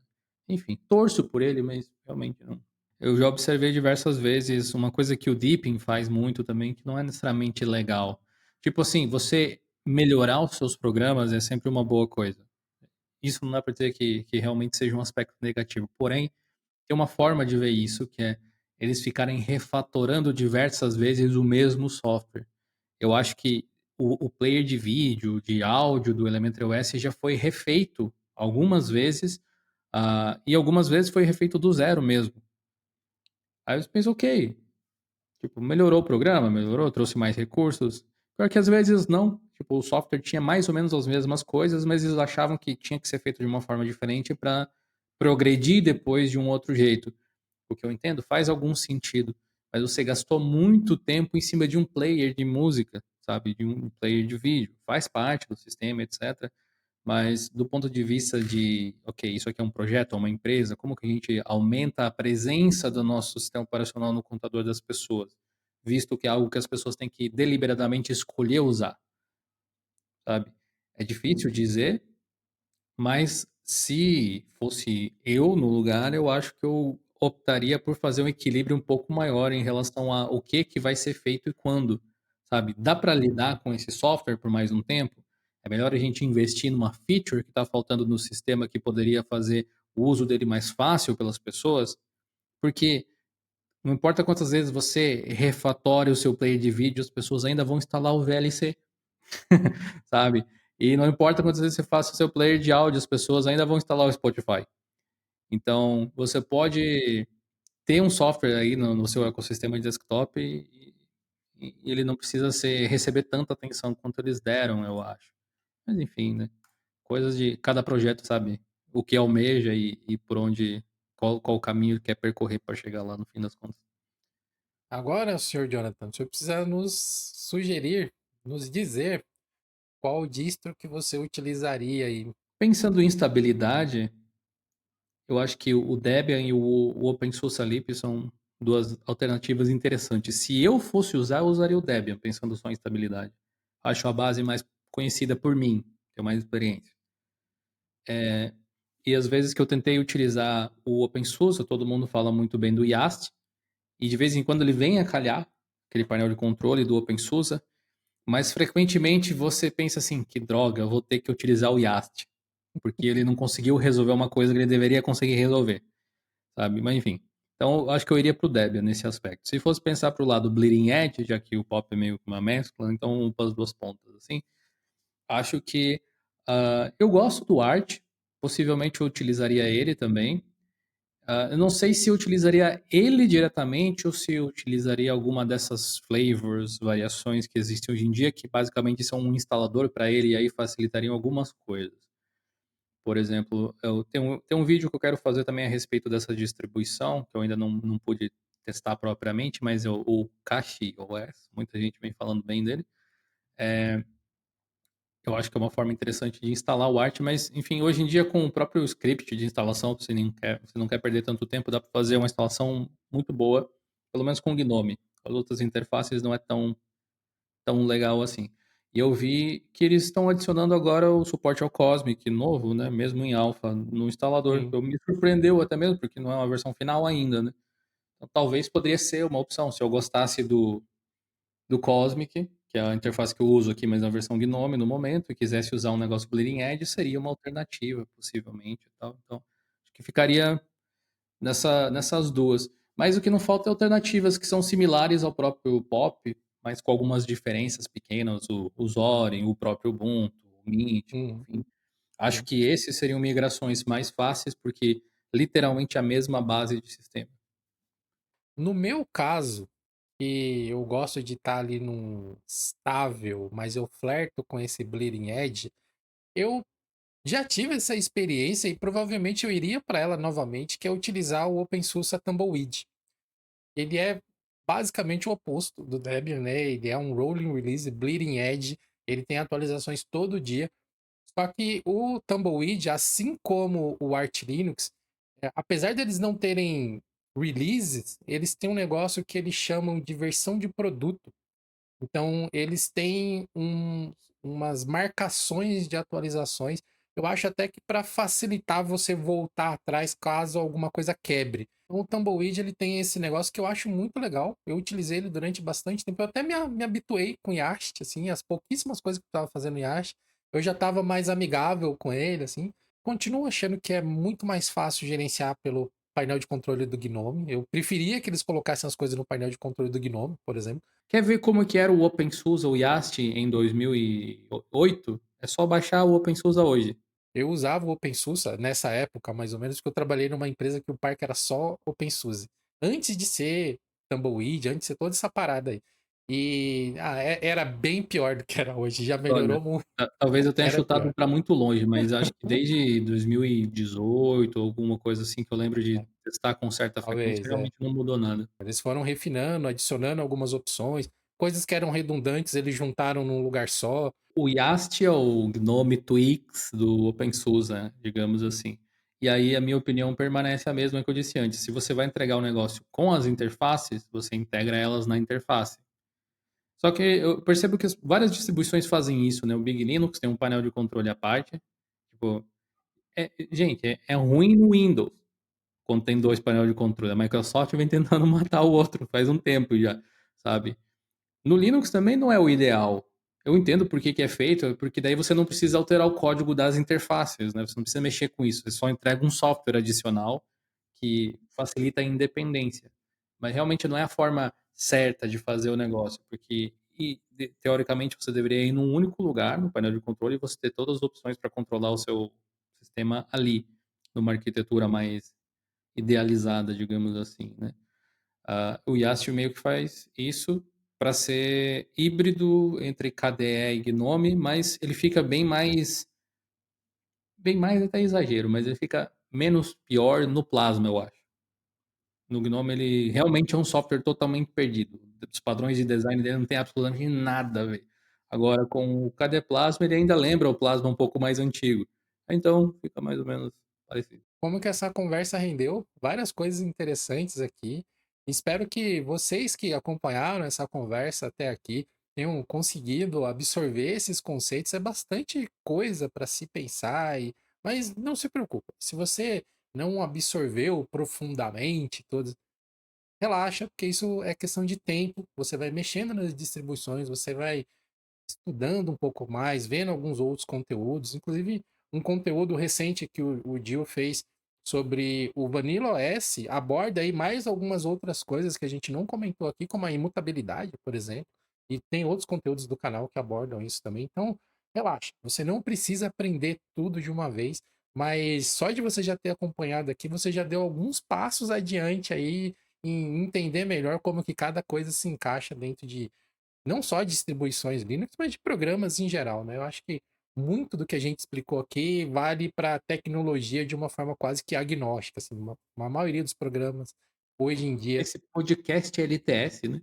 Enfim, torço por ele, mas realmente não. Eu já observei diversas vezes uma coisa que o Deepin faz muito também, que não é necessariamente legal. Tipo assim, você melhorar os seus programas é sempre uma boa coisa. Isso não dá para dizer que realmente seja um aspecto negativo. Porém, tem uma forma de ver isso, que é eles ficarem refatorando diversas vezes o mesmo software. Eu acho que o player de vídeo, de áudio do Elementary OS já foi refeito algumas vezes, e algumas vezes foi refeito do zero mesmo. Aí você pensa, ok, tipo, melhorou o programa, melhorou, trouxe mais recursos. Pior que às vezes não. Tipo, o software tinha mais ou menos as mesmas coisas, mas eles achavam que tinha que ser feito de uma forma diferente para progredir depois de um outro jeito. O que eu entendo faz algum sentido, mas você gastou muito tempo em cima de um player de música, sabe? De um player de vídeo. Faz parte do sistema, etc. Mas do ponto de vista de, ok, isso aqui é um projeto, é uma empresa, como que a gente aumenta a presença do nosso sistema operacional no computador das pessoas? Visto que é algo que as pessoas têm que deliberadamente escolher usar, sabe? É difícil dizer, mas se fosse eu no lugar, eu acho que eu optaria por fazer um equilíbrio um pouco maior em relação a o que vai ser feito e quando, sabe? Dá para lidar com esse software por mais um tempo? É melhor a gente investir numa feature que está faltando no sistema que poderia fazer o uso dele mais fácil pelas pessoas, porque não importa quantas vezes você refatore o seu player de vídeo, as pessoas ainda vão instalar o VLC, sabe? E não importa quantas vezes você faça o seu player de áudio, as pessoas ainda vão instalar o Spotify. Então, você pode ter um software aí no seu ecossistema de desktop e ele não precisa receber tanta atenção quanto eles deram, eu acho. Mas enfim, né? Coisas de cada projeto, sabe? O que almeja e por onde, qual o caminho que quer percorrer para chegar lá no fim das contas. Agora, senhor Jonathan, o senhor precisa nos sugerir, nos dizer qual distro que você utilizaria aí. Pensando em estabilidade, eu acho que o Debian e o OpenSUSE Leap são duas alternativas interessantes. Se eu fosse usar, eu usaria o Debian, pensando só em estabilidade. Acho a base mais conhecida por mim, tenho mais experiência. E às vezes que eu tentei utilizar o OpenSUSE, todo mundo fala muito bem do YAST, e de vez em quando ele vem a calhar, aquele painel de controle do OpenSUSE, mas frequentemente você pensa assim, que droga, eu vou ter que utilizar o YAST, porque ele não conseguiu resolver uma coisa que ele deveria conseguir resolver, sabe? Mas enfim. Então, eu acho que eu iria pro Debian nesse aspecto. Se fosse pensar pro lado Bleeding Edge, já que o Pop é meio que uma mescla, então para as duas pontas, assim, acho que eu gosto do Arch, possivelmente eu utilizaria ele também. Eu não sei se eu utilizaria ele diretamente ou se eu utilizaria alguma dessas flavors, variações que existem hoje em dia, que basicamente são um instalador para ele e aí facilitariam algumas coisas. Por exemplo, eu tenho um vídeo que eu quero fazer também a respeito dessa distribuição, que eu ainda não pude testar propriamente, mas é o Kashi OS, muita gente vem falando bem dele. Eu acho que é uma forma interessante de instalar o Arch, mas enfim, hoje em dia com o próprio script de instalação, você não quer perder tanto tempo, dá para fazer uma instalação muito boa, pelo menos com o Gnome. As outras interfaces não é tão legal assim. E eu vi que eles estão adicionando agora o suporte ao Cosmic novo, né, mesmo em alpha, no instalador. Sim. Eu me surpreendeu até mesmo, porque não é uma versão final ainda, né? Então, talvez poderia ser uma opção, se eu gostasse do Cosmic, que é a interface que eu uso aqui, mas na versão Gnome no momento, e quisesse usar um negócio Bleeding Edge, seria uma alternativa, possivelmente. E tal. Então, acho que ficaria nessas duas. Mas o que não falta é alternativas que são similares ao próprio Pop, mas com algumas diferenças pequenas, o Zorin, o próprio Ubuntu, o Mint, Uhum. enfim. Acho Sim. que esses seriam migrações mais fáceis, porque literalmente a mesma base de sistema. No meu caso, que eu gosto de estar ali num estável, mas eu flerto com esse Bleeding Edge, eu já tive essa experiência e provavelmente eu iria para ela novamente, que é utilizar o OpenSUSE Tumbleweed. Ele é basicamente o oposto do Debian, né? Ele é um rolling release Bleeding Edge, ele tem atualizações todo dia. Só que o Tumbleweed, assim como o Arch Linux, apesar deles não terem releases, eles têm um negócio que eles chamam de versão de produto. Então, eles têm umas marcações de atualizações. Eu acho até que para facilitar você voltar atrás caso alguma coisa quebre. Então, o Tumbleweed ele tem esse negócio que eu acho muito legal. Eu utilizei ele durante bastante tempo. Eu até me habituei com Yast, assim, as pouquíssimas coisas que eu estava fazendo em Yast, eu já estava mais amigável com ele, assim. Continuo achando que é muito mais fácil gerenciar pelo painel de controle do Gnome. Eu preferia que eles colocassem as coisas no painel de controle do Gnome, por exemplo. Quer ver como que era o OpenSUSE, o YAST, em 2008? É só baixar o OpenSUSE hoje. Eu usava o OpenSUSE nessa época, mais ou menos, porque eu trabalhei numa empresa que o parque era só OpenSUSE. Antes de ser Tumbleweed, antes de ser toda essa parada aí. E era bem pior do que era hoje. Já Olha, melhorou muito. talvez eu tenha Era chutado pior. para muito longe, mas acho que desde 2018, alguma coisa assim que eu lembro de É, testar com certa frequência, talvez, é. realmente não mudou nada. Eles foram refinando, adicionando algumas opções. Coisas que eram redundantes, eles juntaram num lugar só. O YAST é o Gnome Twix do OpenSUSE, né, digamos assim. E aí a minha opinião permanece a mesma que eu disse antes. Se você vai entregar o negócio com as interfaces, você integra elas na interface. Só que eu percebo que várias distribuições fazem isso, né? O Big Linux tem um painel de controle à parte. Tipo, gente, é ruim no Windows quando tem dois painéis de controle. A Microsoft vem tentando matar o outro faz um tempo já, sabe? No Linux também não é o ideal. Eu entendo por que é feito, porque daí você não precisa alterar o código das interfaces, né? Você não precisa mexer com isso, você só entrega um software adicional que facilita a independência. Mas realmente não é a forma certa de fazer o negócio, porque teoricamente, você deveria ir num único lugar, no painel de controle, e você ter todas as opções para controlar o seu sistema ali, numa arquitetura mais idealizada, digamos assim, né? O Yast meio que faz isso para ser híbrido entre KDE e GNOME, mas ele fica bem mais até exagero, mas ele fica menos pior no Plasma, eu acho. No GNOME ele realmente é um software totalmente perdido. Os padrões de design dele não tem absolutamente nada a ver. Agora, com o KDE Plasma, ele ainda lembra o Plasma um pouco mais antigo. Então, fica mais ou menos parecido. Como que essa conversa rendeu várias coisas interessantes aqui. Espero que vocês que acompanharam essa conversa até aqui tenham conseguido absorver esses conceitos. É bastante coisa para se pensar, mas não se preocupe. Se você não absorveu profundamente todas, relaxa, porque isso é questão de tempo. Você vai mexendo nas distribuições, você vai estudando um pouco mais, vendo alguns outros conteúdos, inclusive um conteúdo recente que o Gil fez sobre o Vanilla OS aborda aí mais algumas outras coisas que a gente não comentou aqui, como a imutabilidade, por exemplo, e tem outros conteúdos do canal que abordam isso também. Então, relaxa, você não precisa aprender tudo de uma vez, mas só de você já ter acompanhado aqui, você já deu alguns passos adiante aí em entender melhor como que cada coisa se encaixa dentro de não só de distribuições Linux, mas de programas em geral, né? Eu acho que muito do que a gente explicou aqui vale para tecnologia de uma forma quase que agnóstica, assim, uma maioria dos programas hoje em dia. Esse podcast é LTS, né?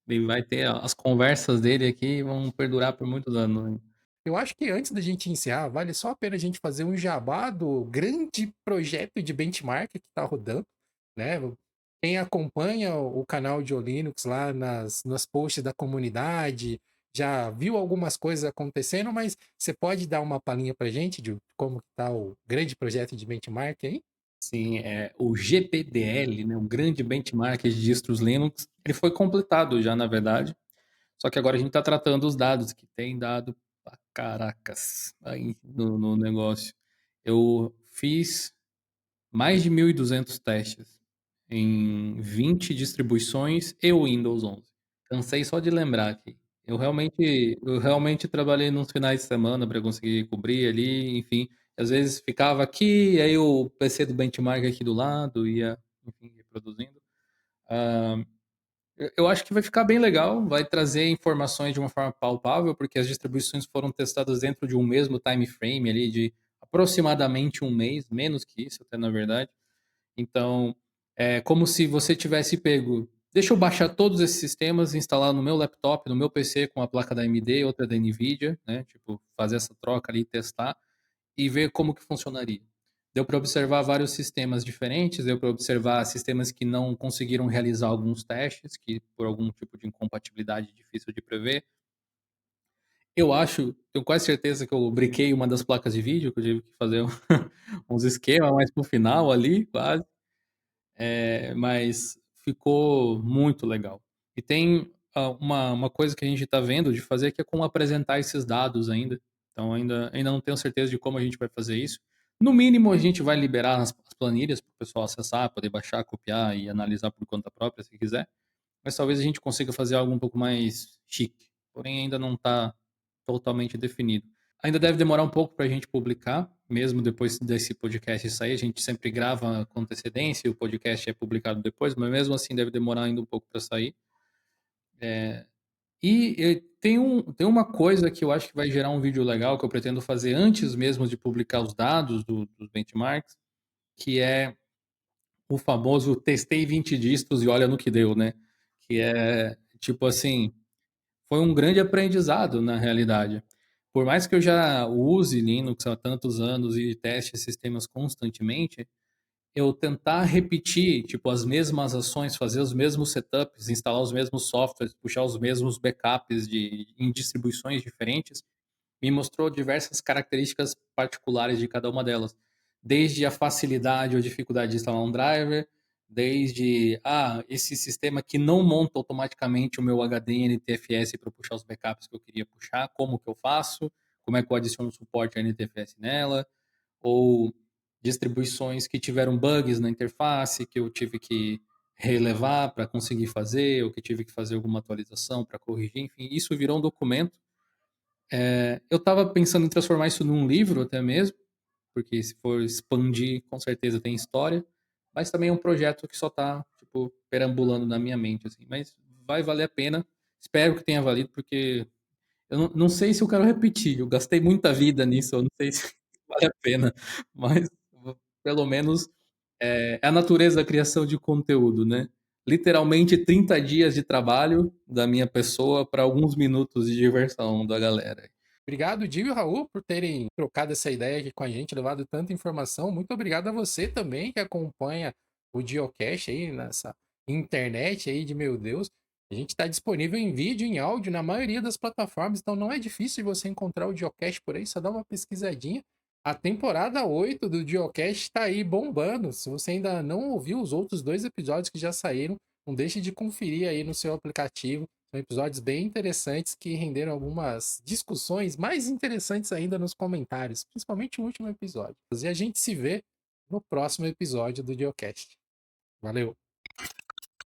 Ele vai ter as conversas dele aqui vão perdurar por muitos anos, hein? Eu acho que antes da gente encerrar, vale só a pena a gente fazer um jabá do grande projeto de benchmark que está rodando, né? Quem acompanha o canal de Linux lá nas posts da comunidade já viu algumas coisas acontecendo, mas você pode dar uma palhinha pra gente de como está o grande projeto de benchmark aí? Sim, o GPDL, né, o grande benchmark de distros Linux, ele foi completado já, na verdade. Só que agora a gente está tratando os dados, que tem dado pra caracas aí no negócio. Eu fiz mais de 1.200 testes em 20 distribuições e o Windows 11. Cansei só de lembrar aqui. Eu realmente trabalhei nos finais de semana para conseguir cobrir ali, enfim. Às vezes ficava aqui, aí o PC do benchmark aqui do lado ia, enfim, reproduzindo. Ah, eu acho que vai ficar bem legal, vai trazer informações de uma forma palpável, porque as distribuições foram testadas dentro de um mesmo time frame ali de aproximadamente um mês, menos que isso até na verdade. Então, é como se você tivesse pego, deixa eu baixar todos esses sistemas, instalar no meu laptop, no meu PC com a placa da AMD, outra da Nvidia, né? Tipo, fazer essa troca ali, testar e ver como que funcionaria. Deu para observar vários sistemas diferentes, deu para observar sistemas que não conseguiram realizar alguns testes, que por algum tipo de incompatibilidade difícil de prever. Eu acho, tenho quase certeza que eu briquei uma das placas de vídeo, que eu tive que fazer uns esquemas mais pro final ali, quase. Mas ficou muito legal. E tem uma coisa que a gente está vendo de fazer que é como apresentar esses dados ainda. Então ainda não tenho certeza de como a gente vai fazer isso. No mínimo a gente vai liberar as planilhas para o pessoal acessar, poder baixar, copiar e analisar por conta própria se quiser. Mas talvez a gente consiga fazer algo um pouco mais chique. Porém ainda não está totalmente definido. Ainda deve demorar um pouco para a gente publicar, mesmo depois desse podcast sair. A gente sempre grava com antecedência e o podcast é publicado depois, mas mesmo assim deve demorar ainda um pouco para sair. Tem uma coisa que eu acho que vai gerar um vídeo legal que eu pretendo fazer antes mesmo de publicar os dados dos benchmarks, que é o famoso testei 20 distros e olha no que deu, né? Que é tipo assim, foi um grande aprendizado na realidade. Por mais que eu já use Linux há tantos anos e teste sistemas constantemente, eu tentar repetir, tipo, as mesmas ações, fazer os mesmos setups, instalar os mesmos softwares, puxar os mesmos backups em distribuições diferentes, me mostrou diversas características particulares de cada uma delas. Desde a facilidade ou dificuldade de instalar um driver, desde esse sistema que não monta automaticamente o meu HD NTFS para puxar os backups que eu queria puxar, como que eu faço, como é que eu adiciono suporte a NTFS nela, ou distribuições que tiveram bugs na interface, que eu tive que relevar para conseguir fazer, ou que tive que fazer alguma atualização para corrigir, enfim, isso virou um documento. Eu estava pensando em transformar isso num livro até mesmo, porque se for expandir, com certeza tem história, mas também é um projeto que só está tipo, perambulando na minha mente, assim, mas vai valer a pena, espero que tenha valido, porque eu não sei se eu quero repetir, eu gastei muita vida nisso, eu não sei se vale a pena, mas pelo menos é a natureza da criação de conteúdo, né? Literalmente 30 dias de trabalho da minha pessoa para alguns minutos de diversão da galera. Obrigado, Dio e Raul, por terem trocado essa ideia aqui com a gente, levado tanta informação. Muito obrigado a você também que acompanha o Diocast aí nessa internet aí de meu Deus. A gente está disponível em vídeo, em áudio, na maioria das plataformas, então não é difícil você encontrar o Diocast por aí, só dá uma pesquisadinha. A temporada 8 do Diocast está aí bombando. Se você ainda não ouviu os outros 2 episódios que já saíram, não deixe de conferir aí no seu aplicativo. São episódios bem interessantes que renderam algumas discussões mais interessantes ainda nos comentários, principalmente o último episódio. E a gente se vê no próximo episódio do Geocast. Valeu!